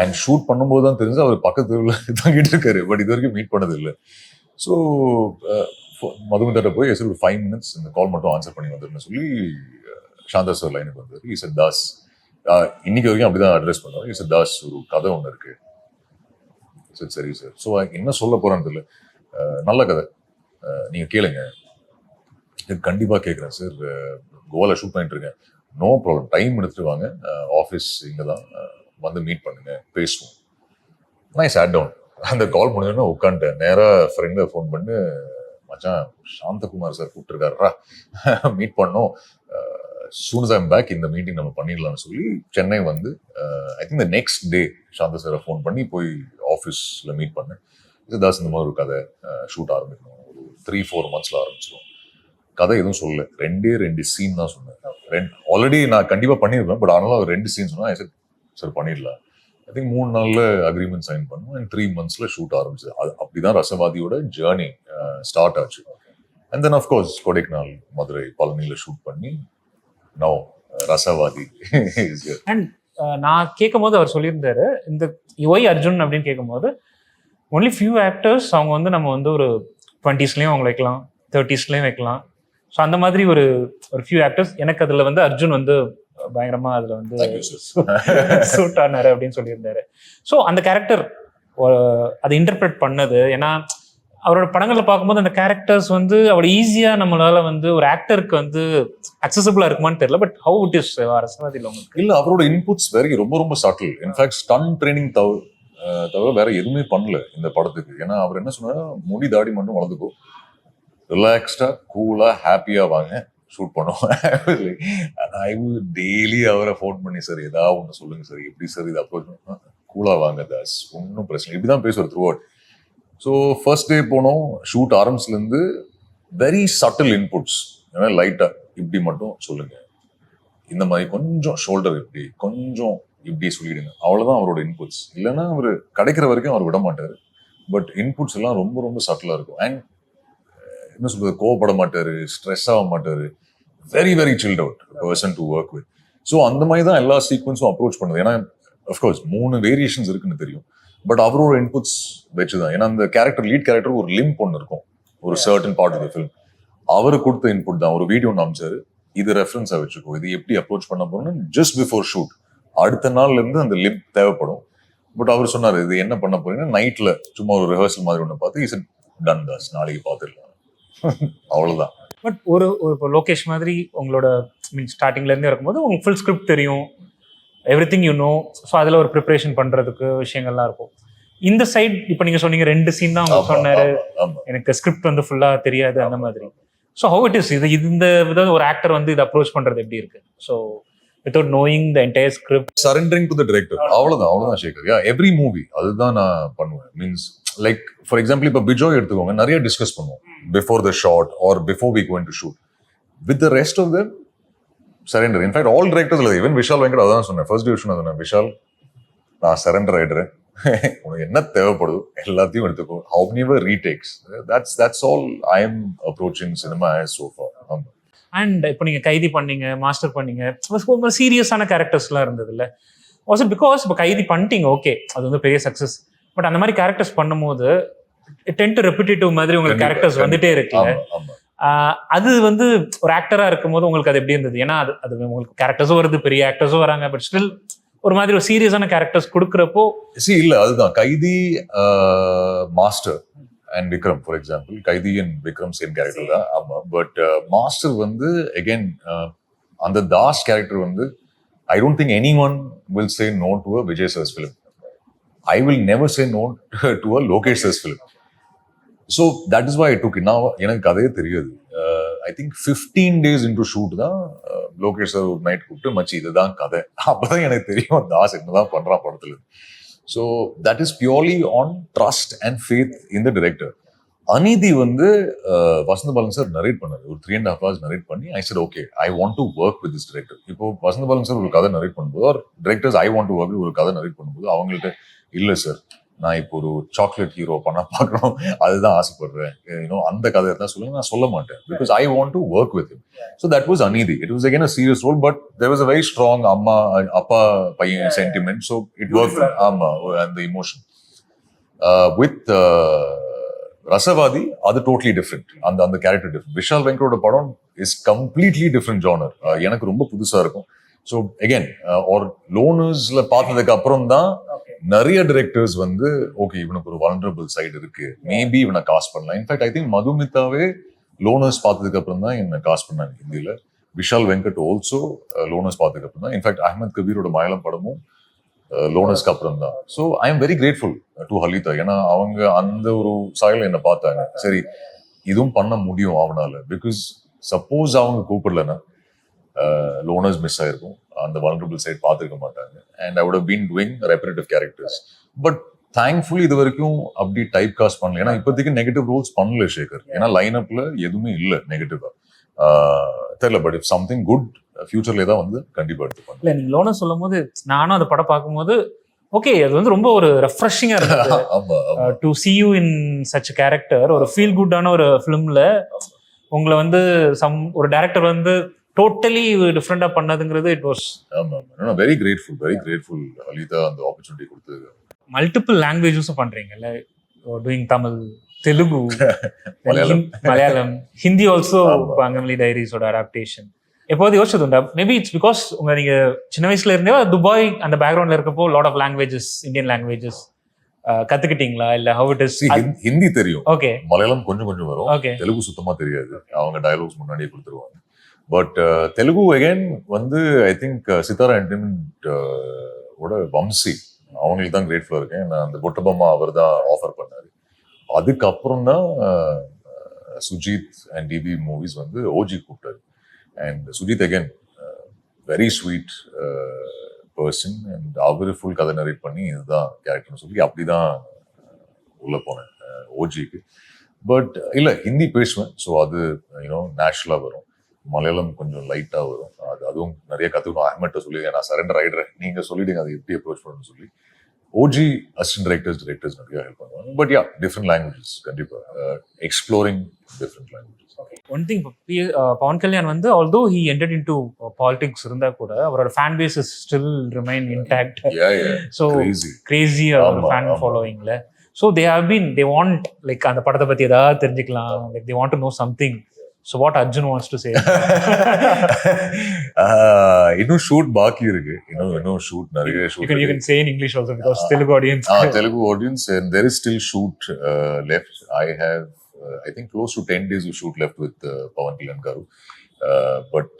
அண்ட் ஷூட் பண்ணும்போது தான் தெரிஞ்சு அவர் பக்கத்து தெருவில் தங்கிட்டு இருக்காரு. பட் இது வரைக்கும் மீட் பண்ணது இல்லை. ஸோ மதுமிதாட்ட போய் சார் ஒரு 5 minutes இந்த கால் மட்டும் ஆன்சர் பண்ணி வந்துருன்னு சொல்லி சாந்தா சார் லைனுக்கு வந்தார். இஸ் அ தாஸ், இன்னைக்கு வரைக்கும் அப்படிதான் அட்ரஸ் பண்ணுவார். இஸ் அ தாஸ், ஒரு கதை ஒன்று இருக்கு. சரி சார். ஸோ என்ன சொல்ல போறான்னு தெரியல. நல்ல கதை, நீங்க கேளுங்க. கண்டிப்பா கேட்குறேன் சார். கோவால ஷூட் பண்ணிட்டு இருக்கேன். நோ ப்ராப்ளம், டைம் எடுத்துட்டு வாங்க, ஆஃபீஸ் இங்கே தான், வந்து மீட் பண்ணுங்க, பேசுவோம். நான் சேட் டவுன். அந்த கால் முடிஞ்சோன்னா உட்காந்துட்டேன். நேராக ஃப்ரெண்டை ஃபோன் பண்ணி, மச்சான் சாந்தகுமார் சார் கூப்பிட்டுருக்காரா, மீட் பண்ணோம், soon as I'm back இந்த மீட்டிங் நம்ம பண்ணிடலாம்னு சொல்லி சென்னை வந்து I think the next day சாந்த சாரை ஃபோன் பண்ணி போய் ஆஃபீஸில் மீட் பண்ணேன். தாஸ் இந்த மாதிரி ஒரு கதை ஷூட் ஆரம்பிக்கணும், ஒரு 3-4 months ஆரம்பிச்சிடும். கதை எதுவும் சொல்லலை, 2 சீன் தான் சொன்னேன். ஆல்ரெடி நான் கண்டிப்பாக பண்ணியிருப்பேன். பட் ஆனாலும் அவர் 2 சீன் சொன்னால் சார் பண்ணிடலாம். ஐ திங்க் 3 நாள்ல அக்ரிமெண்ட் சைன் பண்ணோம். அண்ட் 3 monthsல ஷூட் ஆரம்பிச்சது. அப்படிதான் ரசவாதியோட ஜேர்னி ஸ்டார்ட் ஆச்சு. And then of course Kodaikanal, Madurai, பழனியில ஷூட் பண்ணி நோ ரசவாதி. அண்ட் நான் கேட்கும் போது அவர் சொல்லியிருந்தாரு, இந்த ஒய் அர்ஜுன் அப்படின்னு கேட்கும் போது ஒன்லி ஃபியூ ஆக்டர்ஸ் அவங்க வந்து நம்ம வந்து ஒரு 20sலயும் அவங்க வைக்கலாம், 30sலயும் வைக்கலாம். ஸோ அந்த மாதிரி ஒரு ஃபியூ ஆக்டர்ஸ். எனக்கு அதில் வந்து அர்ஜுன் வந்து பயங்கரமா அதுல வந்து Thank you, sir. சூட் ஆனாரு அப்படின்னு சொல்லியிருந்தாரு. ஸோ அந்த கேரக்டர் அதை இன்டர்பிரட் பண்ணது, ஏன்னா அவரோட படங்களை பார்க்கும்போது அந்த கேரக்டர்ஸ் வந்து அவ்வளோ ஈஸியா நம்மளால வந்து ஒரு ஆக்டருக்கு வந்து அக்சசபிளா இருக்குமான்னு தெரியல. பட் ஹவு இட் இஸ் அரசமதியில் உங்களுக்கு? இல்ல, அவரோட இன்புட்ஸ் ரொம்ப ரொம்ப சட்டில். இன்ஃபேக்ட் ஸ்டன் ட்ரைனிங் தவிர வேற எதுவுமே பண்ணல இந்த படத்துக்கு. ஏன்னா அவர் என்ன சொன்னாரு, முடி தாடி மட்டும் வளர்ந்துக்கோ, ரிலாக்ஸ்டா கூலா ஹாப்பியா வாங்க, ஷூட் பண்ணுவோம். ஐ வில் டெய்லி அவரை ஃபோன் பண்ணி, சார் ஏதாவது ஒன்று சொல்லுங்க சார், எப்படி சார் இது அப்ரோச் பண்ண, கூலா வாங்க தாஸ், ஒன்றும் பிரச்சனை, இப்படிதான் பேசுவார் through out. So first day போனோம், ஷூட் ஆரம்பிச்சுலேருந்து வெரி சட்டில் இன்புட்ஸ். ஏன்னா லைட்டாக இப்படி மட்டும் சொல்லுங்க, இந்த மாதிரி கொஞ்சம் ஷோல்டர் இப்படி கொஞ்சம் இப்படி சொல்லிடுங்க, அவ்வளோதான் அவரோட இன்புட்ஸ். இல்லைன்னா அவர் கிடைக்கிற வரைக்கும் அவர் விட மாட்டார். பட் இன்புட்ஸ் எல்லாம் ரொம்ப ரொம்ப சட்டிலாக இருக்கும். அண்ட் என்ன சொல்றது, கோவப்பட மாட்டார், ஸ்ட்ரெஸ் ஆக மாட்டார், very very silt out person to work with. So அந்த மாதிரி தான் எல்லா சீக்வன்ஸும் அப்ரோச் பண்ணுது. ஏன்னா அஃப்கோர்ஸ் 3 வேரியேஷன்ஸ் இருக்குன்னு தெரியும். பட் அவரோட இன்புட்ஸ் வச்சுதான். ஏன்னா அந்த லீட் கேரக்டர் ஒரு லிம்ப் ஒன்று இருக்கும், ஒரு certain part of the film. அவரு கொடுத்த இன்புட் தான். ஒரு வீடியோ காமிச்சாரு, இது ரெஃபரன்ஸா வச்சுக்கோ, இது எப்படி அப்ரோச் பண்ண போறோம்னு ஜஸ்ட் பிஃபோர் ஷூட். அடுத்த நாள்ல இருந்து அந்த லிம்ப் தேவைப்படும். பட் அவர் சொன்னாரு, இது என்ன பண்ண போறீங்கன்னா நைட்ல சும்மா ஒரு ரிஹர்சல் மாதிரி ஒன்று பார்த்து, இஸ் டன் தாஸ், நாளைக்கு பார்த்துடலாம், அவ்வளவுதான். பட் ஒரு இப்போ லோகேஷ் மாதிரி உங்களோட மீன் ஸ்டார்டிங்ல இருந்தே இருக்கும்போது உங்களுக்கு ஃபுல் ஸ்கிரிப்ட் தெரியும், எவ்ரிதிங் யூ நோ. ஸோ அதில் ஒரு ப்ரிப்பரேஷன் பண்றதுக்கு விஷயங்கள்லாம் இருக்கும். இந்த சைட் இப்போ நீங்க சொன்னீங்க 2 சீன் தான் அவங்க சொன்னாரு, எனக்கு ஸ்கிரிப்ட் வந்து ஃபுல்லா தெரியாது அந்த மாதிரி. ஸோ ஹவு இட் இஸ், இந்த விதம் ஒரு ஆக்டர் வந்து இதை அப்ரோச் பண்றது எப்படி இருக்கு? So without knowing the entire script, surrendering to the director, அவ்வளவுதான் சேகர். எவ்ரி மூவி அதுதான் நான் பண்ணுவேன். மீன்ஸ் லைக் ஃபார் எக்ஸாம்பிள் இப்போ பிஜோய் எடுத்துக்கோங்க, நிறைய டிஸ்கஸ் பண்ணுவோம் before the shot or before we going to shoot. With the rest of them surrender. In fact all directors இல்லை, ஈவன் விஷால் வெங்கட் அதான் சொன்னேன் ஃபர்ஸ்ட் டிவிஷன். அதான் விஷால், நான் சரண்டர் ஆயிடுறேன், உனக்கு என்ன தேவைப்படுதோ எல்லாத்தையும் எடுத்துக்கோ, how many retakes, that's all I am approaching cinema as so far. And இப்போ நீங்க கைதி பண்ணீங்க, மாஸ்டர் பண்ணீங்க, ரொம்ப சீரியஸான கேரக்டர்ஸ்லாம் இருந்தது இல்லை? வாஸ் இட் பிகாஸ் இப்போ கைதி பண்ணிட்டீங்க, ஓகே அது வந்து பெரிய சக்ஸஸ், பட் அந்த மாதிரி கேரக்டர்ஸ் பண்ணும்போது டென் டு ரெப்பிட்டேட்டிவ் மாதிரி உங்களுக்கு கேரக்டர்ஸ் வந்துட்டே இருக்குல்ல, அது வந்து ஒரு ஆக்டரா இருக்கும் போது உங்களுக்கு அது எப்படி இருந்தது? ஏன்னா அது உங்களுக்கு கேரக்டர்ஸும் வருது, பெரிய ஆக்டர்ஸும் வராங்க, பட் ஸ்டில் ஒரு மாதிரி ஒரு சீரியஸான கேரக்டர்ஸ் கொடுக்குறப்போ இல்ல அதுதான் கைதி, master and Vikram for example. கைதி அண்ட் விக்ரம் சேம் கேரக்டர் தான். ஆமா, பட் மாஸ்டர் வந்து அகெயின் அந்த தாஸ் கேரக்டர் வந்து I don't think any one will say no to a Vijay sir's film. I will never say no to a Lokesh sir's film. So that is why I took it. நான் எனக்கு கதையே தெரியாது. I think 15 days into shoot தான் லோகேஷ் சார் ஒரு நைட் கூப்பிட்டு, மச்சி இதுதான் கதை, அப்பதான் எனக்கு தெரியும் தாஸ் என்னதான் பண்றான் படத்துல. So that is purely on trust and faith in the director. அநீதி வந்து வசந்த பாலன் சார் நரேட் பண்ணாரு, ஒரு 3.5 hours நரேட் பண்ணி ஐ said okay I want to work with this director. இப்போ வசந்த பாலன் சார் ஒரு கதை நரேட் பண்ணும்போது, ஒரு directors I want to work ஒரு கதை நரேட் பண்ணும்போது அவங்கள்ட்ட இல்லை சார் நான் இப்போ ஒரு சாக்லேட் ஹீரோ பண்ண பார்க்கணும், அதுதான் ஆசைப்படுறேன், அந்த கதை தான் சொல்லுங்க, நான் சொல்ல மாட்டேன், because I want to work with him. So that was Aneethi. It was again a serious role, but there was a very strong அப்பா பையன் சென்டிமெண்ட். So it work. ஆமா, அந்த இமோஷன். வித் ரசவாதி அது டோட்டலி டிஃப்ரெண்ட். அந்த கேரக்டர் டிஃப்ரெண்ட். விஷால் வெங்கடோட படம் இஸ் கம்ப்ளீட்லி டிஃப்ரெண்ட் ஜானர். எனக்கு ரொம்ப புதுசா இருக்கும். ஸோ அகேன் ஒரு லோனர்ஸ்ல பார்த்ததுக்கு அப்புறம் தான் நிறைய டிரெக்டர்ஸ் வந்து ஓகே இவனுக்கு ஒரு வல்னரபிள் சைடு இருக்கு, மேபி இவனை காஸ்ட் பண்ணலாம். இன்ஃபேக்ட் ஐ திங்க் மதுமிதாவே லோனர்ஸ் பார்த்ததுக்கு அப்புறம் தான் என்ன காஸ்ட் பண்ணாங்க ஹிந்தியில. விஷால் வெங்கட் ஆல்சோ லோனர்ஸ் பார்த்ததுக்கு அப்புறம் தான். இன்ஃபேக்ட் அஹ்மத் கபீரோட மலையாளம் படமும் லோனர்ஸ்க்கு அப்புறம் தான். So I am very grateful to Halitha. ஏன்னா அவங்க அந்த ஒரு சாயல் என்னை பார்த்தாங்க, சரி இதுவும் பண்ண முடியும் அவனால. பிகாஸ் சப்போஸ் அவங்க கூப்பிடலன்னா லோனர்ஸ் மிஸ் ஆயிருக்கும், அந்த வல்னரபிள் சைட் பார்த்துருக்க மாட்டாங்க. And I would have been doing repetitive characters. But thankfully இது வரைக்கும் அப்படி டைப் காஸ்ட் பண்ணல. ஏன்னா இப்போதைக்கு நெகட்டிவ் ரோல்ஸ் பண்ணல சேகர். ஏன்னா லைன் அப்ல எதுவுமே இல்லை நெகட்டிவா தெரியல. பட் இஃப் சம்திங் குட் ஃபியூச்சர்ல தான் வந்து கண்டிப்பா எடுத்துப்பாங்க. இல்லை நீங்க லோனர் சொல்லும் போது நானும் அந்த படம் பார்க்கும்போது ஓகே அது வந்து ரொம்ப ஒரு ரெஃப்ரெஷிங்கா இருக்கு. To see you in such a character, ஒரு ஃபீல் குட்டான ஒரு ஃபிலிம்ல உங்களை வந்து ஒரு டைரக்டர் வந்து டோட்டலி டிஃப்ரெண்டா பண்ணதுங்கிறது இட் வாஸ். ஆமா, வெரி கிரேட்ஃபுல் அலிதா அந்த ஆப்பர்ச்சுனிட்டி கொடுத்தது. மல்டிபிள் லாங்குவேஜஸும் பண்றீங்கல்ல, டூயிங் தமிழ், தெலுங்கு, மலையாளம், ஹிந்தி ஆல்சோ, அங்கமலி டைரிஸோட அடாப்டேஷன். எப்போது யோசிச்சது உண்டா? மேபி இட்ஸ் பிகாஸ் நீங்க சின்ன வயசுல இருந்தே துபாய் அந்த பேக்ரவுண்ட்ல இருக்கப்போ lot of languages, Indian languages கத்துக்கிட்டீங்களா? இல்ல ஹவ் இட் இஸ்? ஹிந்தி தெரியும், ஓகே. மலையாளம் கொஞ்சம் கொஞ்சம் வரும், ஓகே. தெலுங்கு சுத்தமா தெரியாது. அவங்க டயலாக்ஸ் முன்னாடியே கொடுத்துருவாங்க. பட் தெலுங்கு அகைன் வந்து ஐ திங்க் சித்தாரா என்டர்டைன்மெண்ட் ஓட வம்சி அவங்களுக்கு தான் கிரேட்ஃபுல்லா இருக்கேன். நான் அந்த பொட்டபொம்மா அவர் தான் ஆஃபர் பண்ணாரு. அதுக்கப்புறம் தான் சுஜித் அண்ட் டிவி மூவிஸ் வந்து ஓஜி கூப்பிட்டாரு. And Sujith again very sweet person. And அவரு ஃபுல் கதை நரேட் பண்ணி இதுதான் கேரக்டர்னு சொல்லி அப்படிதான் உள்ள போனேன் ஓஜிக்கு. பட் இல்லை, ஹிந்தி பேசுவேன். ஸோ அது நேச்சுரலாக வரும். மலையாளம் கொஞ்சம் லைட்டாக வரும். அதுவும் நிறைய கற்றுக்கணும். அஹ்மட்ட சொல்லி நான் சரண்டர் ஆகிடுறேன், நீங்கள் சொல்லிடுங்க அதை எப்படி அப்ரோச் பண்ணணும்னு சொல்லி. ஓஜி அசிஸ்டன்ட் டைரக்டர்ஸ் நிறைய ஹெல்ப் பண்ணுவாங்க. பட் யா, டிஃப்ரெண்ட் லாங்குவேஜஸ் கண்டிப்பாக exploring different languages. One thing, Pawan Kalyan வந்து although he entered into politics இருந்தா கூட அவரோட fan base is still remain intact. So crazy fan ஃபாலோவிங்ல. ஸோ தே வாண்ட் லைக் அந்த படத்தை பத்தி ஏதாவது தெரிஞ்சுக்கலாம், like they want to know something. So what Arjun wants to say? இன்னும் ஷூட் பாக்கி இருக்கு. இன்னும் ஷூட் நிறைய shoot. You can say in English also because Telugu audience. Telugu audience, and there is still shoot left. I have I think close to 10 days of shoot left with Pawan Kalyan garu. But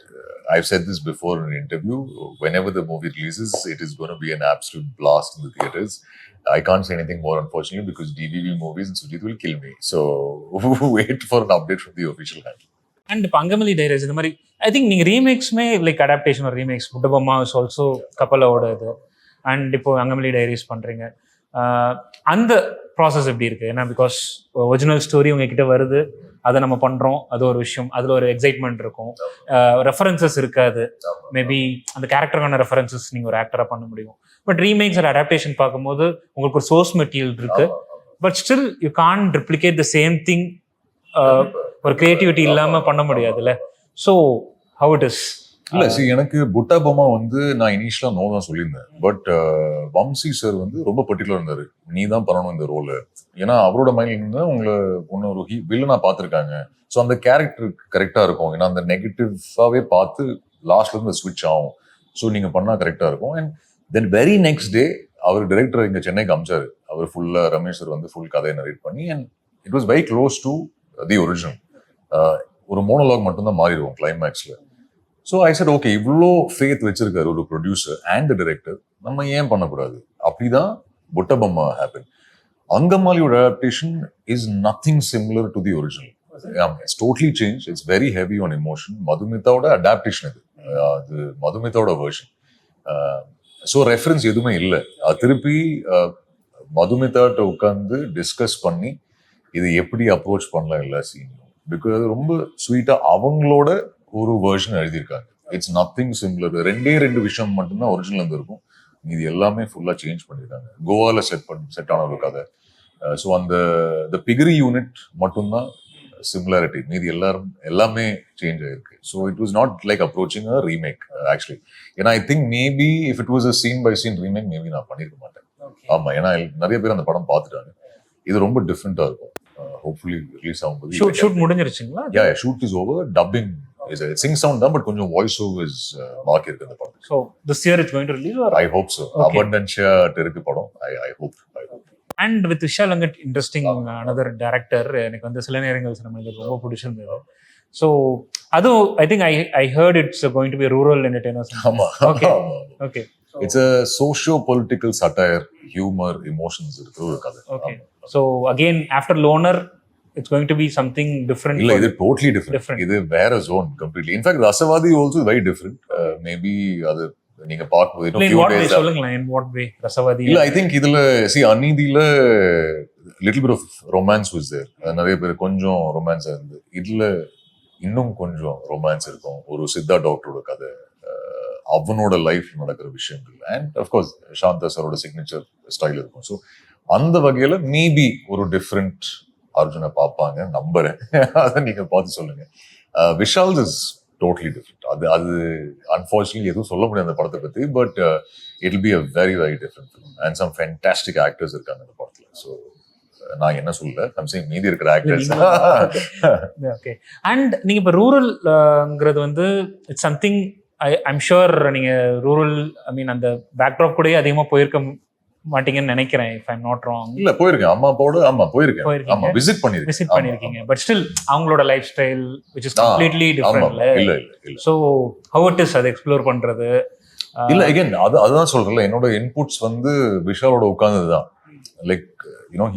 I've said this before in an interview. Whenever the movie releases, it is going to be an absolute blast in the theaters. I can't say anything more, unfortunately, because DVV movies and Sujit will kill me. So wait for an update from the official handle. And இப்போ அங்கமலி டைரிஸ் இந்த மாதிரி ஐ திங்க் நீங்கள் ரீமேக்ஸ்மே லைக் அடாப்டேஷன் ஒரு ரீமேக்ஸ் புட்டபொம்மா இஸ் ஆல்சோ கப்பலோட இது. அண்ட் இப்போ அங்கமலி டைரிஸ் பண்ணுறீங்க. அந்த ப்ராசஸ் எப்படி இருக்குது? ஏன்னா பிகாஸ் ஒரிஜினல் ஸ்டோரி உங்ககிட்ட வருது, அதை நம்ம பண்ணுறோம், அது ஒரு விஷயம், அதில் ஒரு எக்ஸைட்மெண்ட் இருக்கும், ரெஃபரன்சஸ் இருக்காது. மேபி அந்த கேரக்டருக்கான ரெஃபரன்சஸ் நீங்கள் ஒரு ஆக்டராக பண்ண முடியும். பட் ரீமேக்ஸ் அண்ட் அடாப்டேஷன் பார்க்கும்போது உங்களுக்கு ஒரு சோர்ஸ் மெட்டீரியல் இருக்கு, but still you can't replicate the same thing. ஒரு கிரியேட்டிவிட்டி இல்லாம பண்ண முடியாதுல்ல. So how it is? இல்ல, எனக்கு புட்டா பொம்மா வந்து நான் இனிஷியலா நோ தான் சொல்லியிருந்தேன். பட் வம்சி சார் வந்து ரொம்ப பர்டிகுலர் இருந்தாரு, நீ தான் பண்ணணும் இந்த ரோல். ஏன்னா அவரோட மைண்ட்ல இருந்து உங்களை ஒரு வில்லனா பார்த்துருக்காங்க. ஸோ அந்த கேரக்டர் கரெக்டா இருக்கும். ஏன்னா அந்த நெகட்டிவாவே பார்த்து லாஸ்ட்ல இருந்து ஸ்விட்ச் ஆகும். ஸோ நீங்க பண்ணா கரெக்டா இருக்கும். And then very next day அவர் டைரக்டர் இங்க சென்னைக்கு அமிச்சாரு. அவர் ஃபுல்லா ரமேஷ் சார் வந்து ஃபுல் கதையை நரேட் பண்ணி, and it was very close to the original. ஒரு மோனோலாக் மட்டும்தான் மாறிடுவோம் கிளைமேக்ஸ்ல. ஸோ ஐ செட் ஓகே, இவ்வளோ ஃபேத் வச்சிருக்காரு ஒரு ப்ரொடியூசர் அண்ட் டைரக்டர், நம்ம ஏன் பண்ணக்கூடாது? அப்படிதான் புட்டபொம்மா ஹேப்பன். அங்கமாலியோட adaptation is nothing similar to the original. It's totally change. It's very heavy on emotion. மதுமிதாவோட adaptation இது, அது மதுமிதாவோட வெர்ஷன். ஸோ ரெஃபரன்ஸ் எதுவுமே இல்லை. திருப்பி மதுமிதாட்ட உட்காந்து டிஸ்கஸ் பண்ணி இது எப்படி அப்ரோச் பண்ணலாம் எல்லா சீனும். பிகாஸ் ரொம்ப ஸ்வீட்டா அவங்களோட ஒரு வெர்ஷன் எழுதியிருக்காங்க. It's nothing similar. ரெண்டு விஷயம் மட்டும்தான் ஒரிஜினல் இருந்து இருக்கும். இது எல்லாமே ஃபுல்லா சேஞ்ச் பண்ணிருக்காங்க. கோவால செட் ஆன ஒரு கதை. ஸோ அந்த பிகிரி யூனிட் மட்டும்தான் சிமிலாரிட்டி. மீதி எல்லாமே சேஞ்ச் ஆயிருக்கு. So it was not like approaching a remake actually. ஏன்னா I think maybe if it was a scene by scene remake maybe நான் பண்ணிருக்க மாட்டேன். ஆமா, ஏன்னா நிறைய பேர் அந்த படம் பார்த்துட்டாங்க. இது ரொம்ப டிஃப்ரெண்டா இருக்கும். ஹோப்ஃபுல்லி ரிலீஸ் ஆகும்போது ஷூட் முடிஞ்சிருச்சுங்களா? Yeah, shoot is over. Dubbing is sync sound தான், பட் கொஞ்சம் வாய்ஸ் ஓவர்ஸ் பாக்கி இருக்கு அந்த படம். So this year it's going to release ஆர்? I hope so. அபண்டன்ஷியா இருக்கு படம். I hope. And with Vishal Venkat, interesting another director. எனக்கு வந்து சில நேரங்கள் சினிமா ரொம்ப பிடிச்சிருந்தது. ஸோ அதுவும் I think I heard it's going to be rural entertainer. ஆமா, okay okay. It's a socio-political satire, humor, emotions இருக்கு ஒரு கதை. Okay. So again after Loner it's going to be something different. இல்ல, இது totally different. இது வேற zone completely. In fact ரசவாதி also very different. Maybe அது நீங்க பார்க்கும்போது in what way சொல்லுங்களேன்? in what way ரசவாதி? இல்ல, I think இதுல அநீதியில little bit of romance was there. நிறைய பேர் கொஞ்சம் ரொமான்ஸ் இருந்து, இதுல இன்னும் கொஞ்சம் ரொமான்ஸ் இருக்கும். ஒரு சித்தா டாக்டரோட கதை, அவனோட லைஃப் நடக்கிற விஷயங்கள், அண்ட் அஃப்கோர்ஸ் சாந்தா சாரோட சிக்னேச்சர் ஸ்டைல் இருக்கும். ஸோ அந்த வகையில மேபி ஒரு டிஃப்ரெண்ட் அர்ஜுனை பார்ப்பாங்க நம்புறேன். அதை நீங்க பார்த்து சொல்லுங்க. Vishal is totally different. அது அன்ஃபார்ச்சுனேட்லி எதுவும் சொல்ல முடியாது அந்த படத்தை பத்தி. But it will be a very very different film and some fantastic actors இருக்காங்க அந்த படத்துல. ஸோ நான் என்ன சொல்ல கம்சைன் மீதி இருக்கிற ஆக்டர்ஸ். ஓகே. அண்ட் நீங்க இப்ப ரூரல்ங்கிறது வந்து இட்ஸ் சம்திங் ஐம் ஷுர் நீங்க ரூரல் ஐ மீன் அந்த பேக்ட்ராப் கூட அதிகமா போயிருக்க மாட்டீங்கன்னு நினைக்கிறேன், இஃப் ஐம் நாட் ராங். இல்ல போயிருக்கேன், அம்மா அப்பாவோட போயிருக்கேன். ஆமா, விசிட் பண்ணிருக்கீங்க. பட் ஸ்டில் அவங்களோட life style which is completely different. இல்ல so how it is அதை எக்ஸ்ப்ளோர் பண்றது? இல்ல அகைன் அதுதான் சொல்றேன்ல, என்னோட இன்புட்ஸ் வந்து விஷாலோட உட்கார்ந்ததுதான். லைக் யூனோ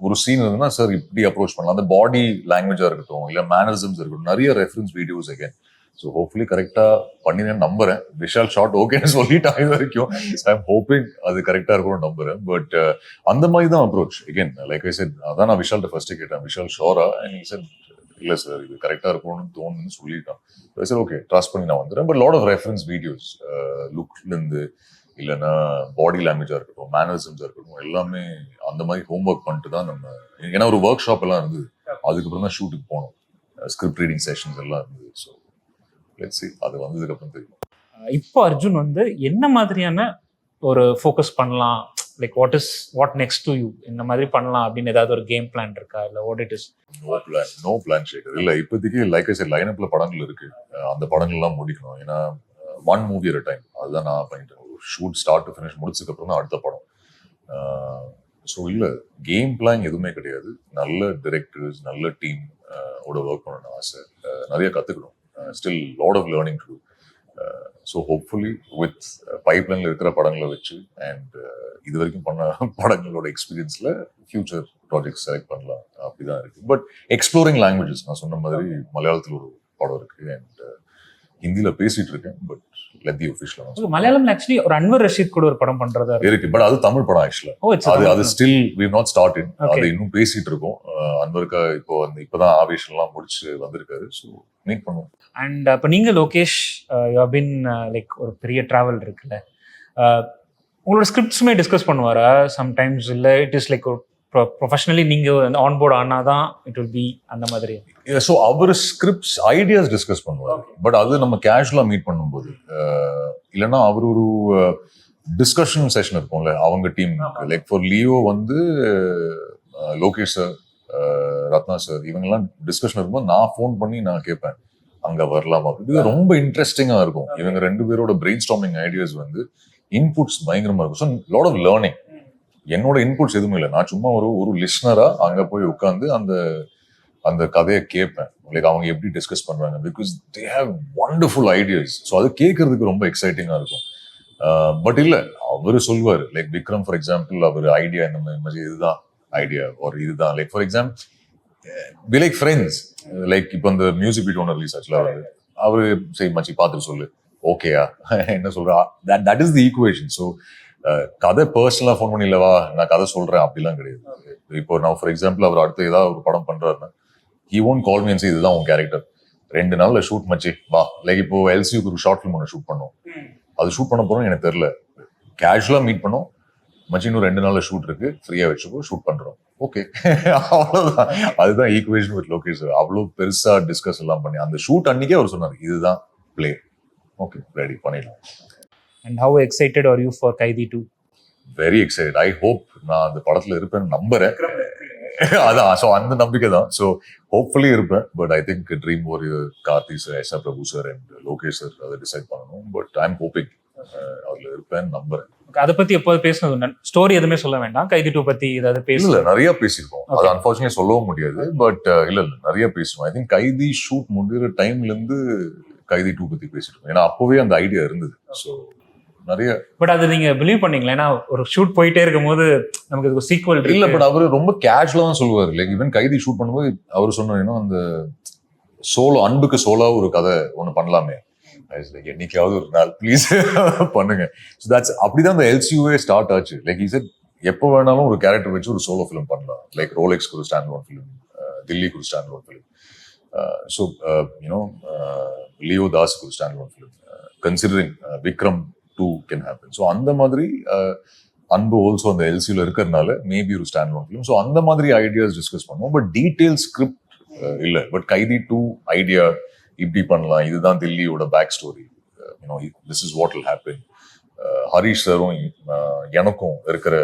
ஒரு சீன் இருந்ததுன்னா சார் இப்படி அப்ரோச் பண்ணலாம், அந்த பாடி லாங்குவேஜா இருக்கட்டும் இல்ல மேனரிசம்ஸ் இருக்கட்டும், நிறைய reference videos again. So hopefully கரெக்டா பண்ணினேன்னு நம்புறேன். விஷால் ஷார்ட் ஓகேன்னு சொல்லிட்டான் இது வரைக்கும். ஐம் ஹோப்பிங் அது கரெக்டா இருக்கும்னு நம்புறேன். பட் அந்த மாதிரி தான் approach again. Like I set, அதான் நான் விஷால்கிட்ட ஃபர்ஸ்ட் கேட்டேன், விஷால் ஷோரா? அண்ட் ஹி செட் இல்ல சார் இது கரெக்டா இருக்கும்னு தோணுன்னு சொல்லிட்டான். சார் ஓகே ட்ரஸ்ட் பண்ணி நான் வந்துடுறேன். But lot of reference videos, லுக்ல இருந்து இல்லைன்னா பாடி லாங்குவேஜா இருக்கட்டும் மேனரிசம்ஸா இருக்கட்டும் எல்லாமே அந்த மாதிரி ஹோம் ஒர்க் பண்ணிட்டு தான் நம்ம, ஏன்னா ஒரு ஒர்க் ஷாப் எல்லாம் இருந்தது, அதுக்கப்புறம் தான் ஷூட்டுக்கு போனோம், ஸ்கிரிப்ட் ரீடிங் செஷன்ஸ் எல்லாம் இருந்தது. ஸோ லெட்ஸ் see, அது வந்ததுக்கு அப்புறம் தெரியும். இப்போ அர்ஜுன் வந்து என்ன மாதிரியான ஒரு ஃபோக்கஸ் பண்ணலாம், like what next to you, இந்த மாதிரி பண்ணலாம் அப்படின்னு ஏதாவது ஒரு கேம் பிளான் இருக்கா, இல்ல what it is? No plan Shekar இல்ல இப்போதைக்கு. லைக் ஐ செட் லைனப்ல படங்கள் இருக்கு, அந்த படங்கள் எல்லாம் முடிக்கணும். ஏன்னா ஒன் மூவி அட் டைம், அதுதான் நான் பண்ணிட்டேன். ஷூட் ஸ்டார்ட் டு ஃபினிஷ் முடிச்சதுக்கு அப்புறம் தான் அடுத்த படம். ஸோ இல்ல கேம் பிளான் எதுவுமே கிடையாது. நல்ல டிரெக்டர்ஸ் நல்ல டீம் ஓட ஒர்க் பண்ணணும்னு ஆசை, நிறைய கத்துக்கணும். Still lot of learning to. So hopefully with பைப்லைன்ல இருக்கிற படங்களை வச்சு அண்ட் இது வரைக்கும் பண்ண படங்களோட எக்ஸ்பீரியன்ஸ்ல ஃபியூச்சர் ப்ராஜெக்ட் செலக்ட் பண்ணலாம், அப்படிதான் இருக்கு. பட் எக்ஸ்ப்ளோரிங் லாங்குவேஜஸ், நான் சொன்ன மாதிரி மலையாளத்தில் ஒரு படம் இருக்கு அண்ட் ஹிந்தியில பேசிட்டு இருக்கேன். பட் லெட் தி ஆஃபிஷியல் மலையாளம்ல ஆக்சுவலி ஒரு அன்வர் ரஷீத் கூட ஒரு படம் பண்றதா இருக்கு. பட் அது தமிழ் படம் ஆக்சுவலா. அது still we have not started. அது இன்னும் பேசிட்டு இருக்கோம். அன்வருக்கு இப்போதான் ஆவேஷன் எல்லாம் முடிச்சு வந்திருக்காரு. ஸோ மீட் பண்ணுவோம். அண்ட் அப்போ நீங்க Lokesh you have been like ஒரு பெரிய டிராவல் இருக்குல்ல, உங்களோட ஸ்கிரிப்ட்ஸுமே டிஸ்கஸ் பண்ணுவாரா சம்டைம்ஸ்? இல்லை இட் இஸ் லைக் ப்ரொஃபஷனலி நீங்க ஆன் போர்டு ஆனாதான் இட் வில் பி அந்த மாதிரி? ஸோ அவர் ஸ்கிரிப்ட்ஸ் ஐடியாஸ் டிஸ்கஸ் பண்ணுவார். பட் அது நம்ம கேஷுவலா மீட் பண்ணும்போது, இல்லைன்னா அவர் ஒரு டிஸ்கஷன் செஷன் இருக்கும்ல அவங்க டீம். லைக் ஃபார் லியோ வந்து லோகேஷ் சார், ரத்னா சார் இவங்கெல்லாம் டிஸ்கஷன் இருக்கும்போது நான் ஃபோன் பண்ணி நான் கேட்பேன் அங்க வரலாமா. இது ரொம்ப இன்ட்ரெஸ்டிங்கா இருக்கும். இவங்க ரெண்டு பேரோட பிரெயின் ஸ்டார்மிங் ஐடியாஸ் வந்து இன்புட்ஸ் பயங்கரமா இருக்கும். So lot of learning. என்னோட இன்புட்ஸ் எதுவுமே இல்லை, நான் சும்மா ஒரு லிஸ்னரா அங்க போய் உட்காந்து அந்த கதையை கேட்பேன். லைக் அவங்க எப்படி டிஸ்கஸ் பண்றாங்க, because they have wonderful ideas. So அது கேட்கறதுக்கு ரொம்ப எக்ஸைட்டிங்கா இருக்கும். பட் இல்ல அவரு சொல்லுவாரு, லைக் விக்ரம் ஃபார் எக்ஸாம்பிள், அவர் ஐடியா இந்த மாதிரி இதுதான் ஐடியா ஒரு இதுதான். Like for example we like friends. Like இப்போ இந்த மியூசிக் வீடியோ ஒன்று ரிலீஸ் ஆச்சுல, அவரு சரி மச்சி பார்த்துட்டு சொல்லு, ஓகேயா என்ன சொல்றா, that is the equation. So கதை பர்சனலா ஃபோன் பண்ணி இல்லவா நான் கதை சொல்றேன் அப்படிலாம் கிடையாது. இப்போ நான் ஃபார் எக்ஸாம்பிள் அவர் அடுத்து ஏதாவது ஒரு படம் பண்றாருன்னா he won't call me and say இதுதான் உன் கேரக்டர், 2 நாள்ல ஷூட் மச்சி வா. லைக் இப்போ எல்சியூக்கு ஒரு ஷார்ட் ஃபிலிம் ஒன்று ஷூட் பண்ணோம், அது ஷூட் பண்ண போறோம் எனக்கு தெரியல, கேஷுவலா மீட் பண்ணோம், மச்சி இன்னும் 2 நாள்ல ஷூட் இருக்கு ஃப்ரீயா வச்சுக்கோ ஷூட் பண்றோம், ஓகே அவ்வளவுதான். அதுதான் ஈக்குவேஷன் வித் லோகேஷ். அவ்வளவு பெருசா டிஸ்கஸ் எல்லாம் பண்ணி அந்த ஷூட் அன்னைக்கே அவர் சொன்னார் இதுதான் பிளே, ஓகே ரெடி பண்ணிடலாம். And how excited are you for Kaidi 2? Very excited. I hope நான் அந்த படத்துல இருப்பேன்னு நம்புறேன். அதான் ஸோ அந்த நம்பிக்கை தான். ஸோ ஹோப்ஃபுல்லி இருப்பேன். But I think Dream Warrior Karthi sir, S R Prabhu sir and Lokesh sir அதை டிசைட் பண்ணணும். பட் ஐ எம் ஹோப்பிங் அதுல இருப்பேன்னு நம்புறேன். அதை பத்தி எப்போது பேசினது? ஸ்டோரி எதுவுமே சொல்ல வேண்டாம், கைதி 2 பத்தி ஏதாவது பேசல? நிறைய பேசியிருக்கோம், அது அன்பார்ச்சுனேட்லி சொல்லவும் முடியாது. பட் இல்ல நிறைய பேசுவோம். ஐ திங்க் கைதி ஷூட் முடிகிற டைம்ல இருந்து கைதி 2 பத்தி பேசிருக்கோம். ஏன்னா அப்பவே அந்த ஐடியா இருந்தது. ஸோ நிறைய. பட் அது நீங்க பிலீவ் பண்ணீங்களா? ஏன்னா ஒரு ஷூட் போயிட்டே இருக்கும் போது நமக்கு ஒரு சீக்வல் இல்ல. பட் அவரு ரொம்ப கேஷுவலா தான் சொல்லுவாரு. லைக் ஈவன் கைதி ஷூட் பண்ணும்போது அவர் சொன்னார், அந்த சோலோ அன்புக்கு சோலா ஒரு கதை ஒண்ணு பண்ணலாமே, என்னைக்காவது ஒரு நாள் ப்ளீஸ் பண்ணுங்க. ஸோ தட்ஸ் அப்படிதான் அந்த எல்சியூவே ஸ்டார்ட் ஆச்சு. லைக் இஸ் எப்போ வேணாலும் ஒரு கேரக்டர் வச்சு ஒரு சோலோ ஃபிலிம் பண்ணலாம். லைக் ரோலெக்ஸ்க்கு ஒரு ஸ்டாண்ட் லோன் ஃபிலிம், தில்லிக்கு ஒரு stand alone film, so you know Leo தாஸ்க்கு ஒரு stand alone film, considering Vikram 2 can happen. So அந்த மாதிரி அன்பு ஆல்சோ அந்த எல்சியூல இருக்கிறதுனால மேபி ஒரு ஸ்டாண்ட் லோன் ஃபிலிம். ஸோ அந்த மாதிரி ஐடியாஸ் டிஸ்கஸ் பண்ணுவோம். பட் டீடைல் ஸ்கிரிப்ட் இல்லை. பட் கைதி 2 ஐடியா இப்படி பண்ணலாம், இதுதான் தில்லியோட back story, you know this is what will happen. Harish சாரும் எனக்கும் இருக்கிற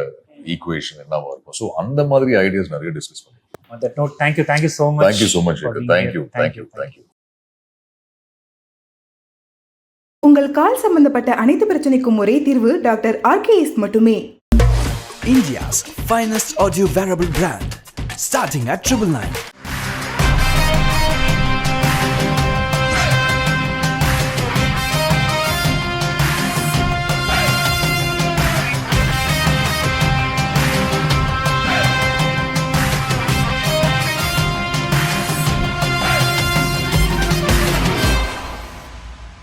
ஈக்குவேஷன் என்னவா இருக்கும். ஸோ அந்த மாதிரி ஐடியாஸ் நிறைய டிஸ்கஸ் பண்ணி. On that note, thank you so much. Thank you so much, for Shekhar. being Thank here. you, thank you, thank you. உங்கள் கால் சம்பந்தப்பட்ட அனைத்து பிரச்சனைக்கும் ஒரே தீர்வு டாக்டர் RKS மட்டுமே. India's finest audio wearable brand, starting at 999.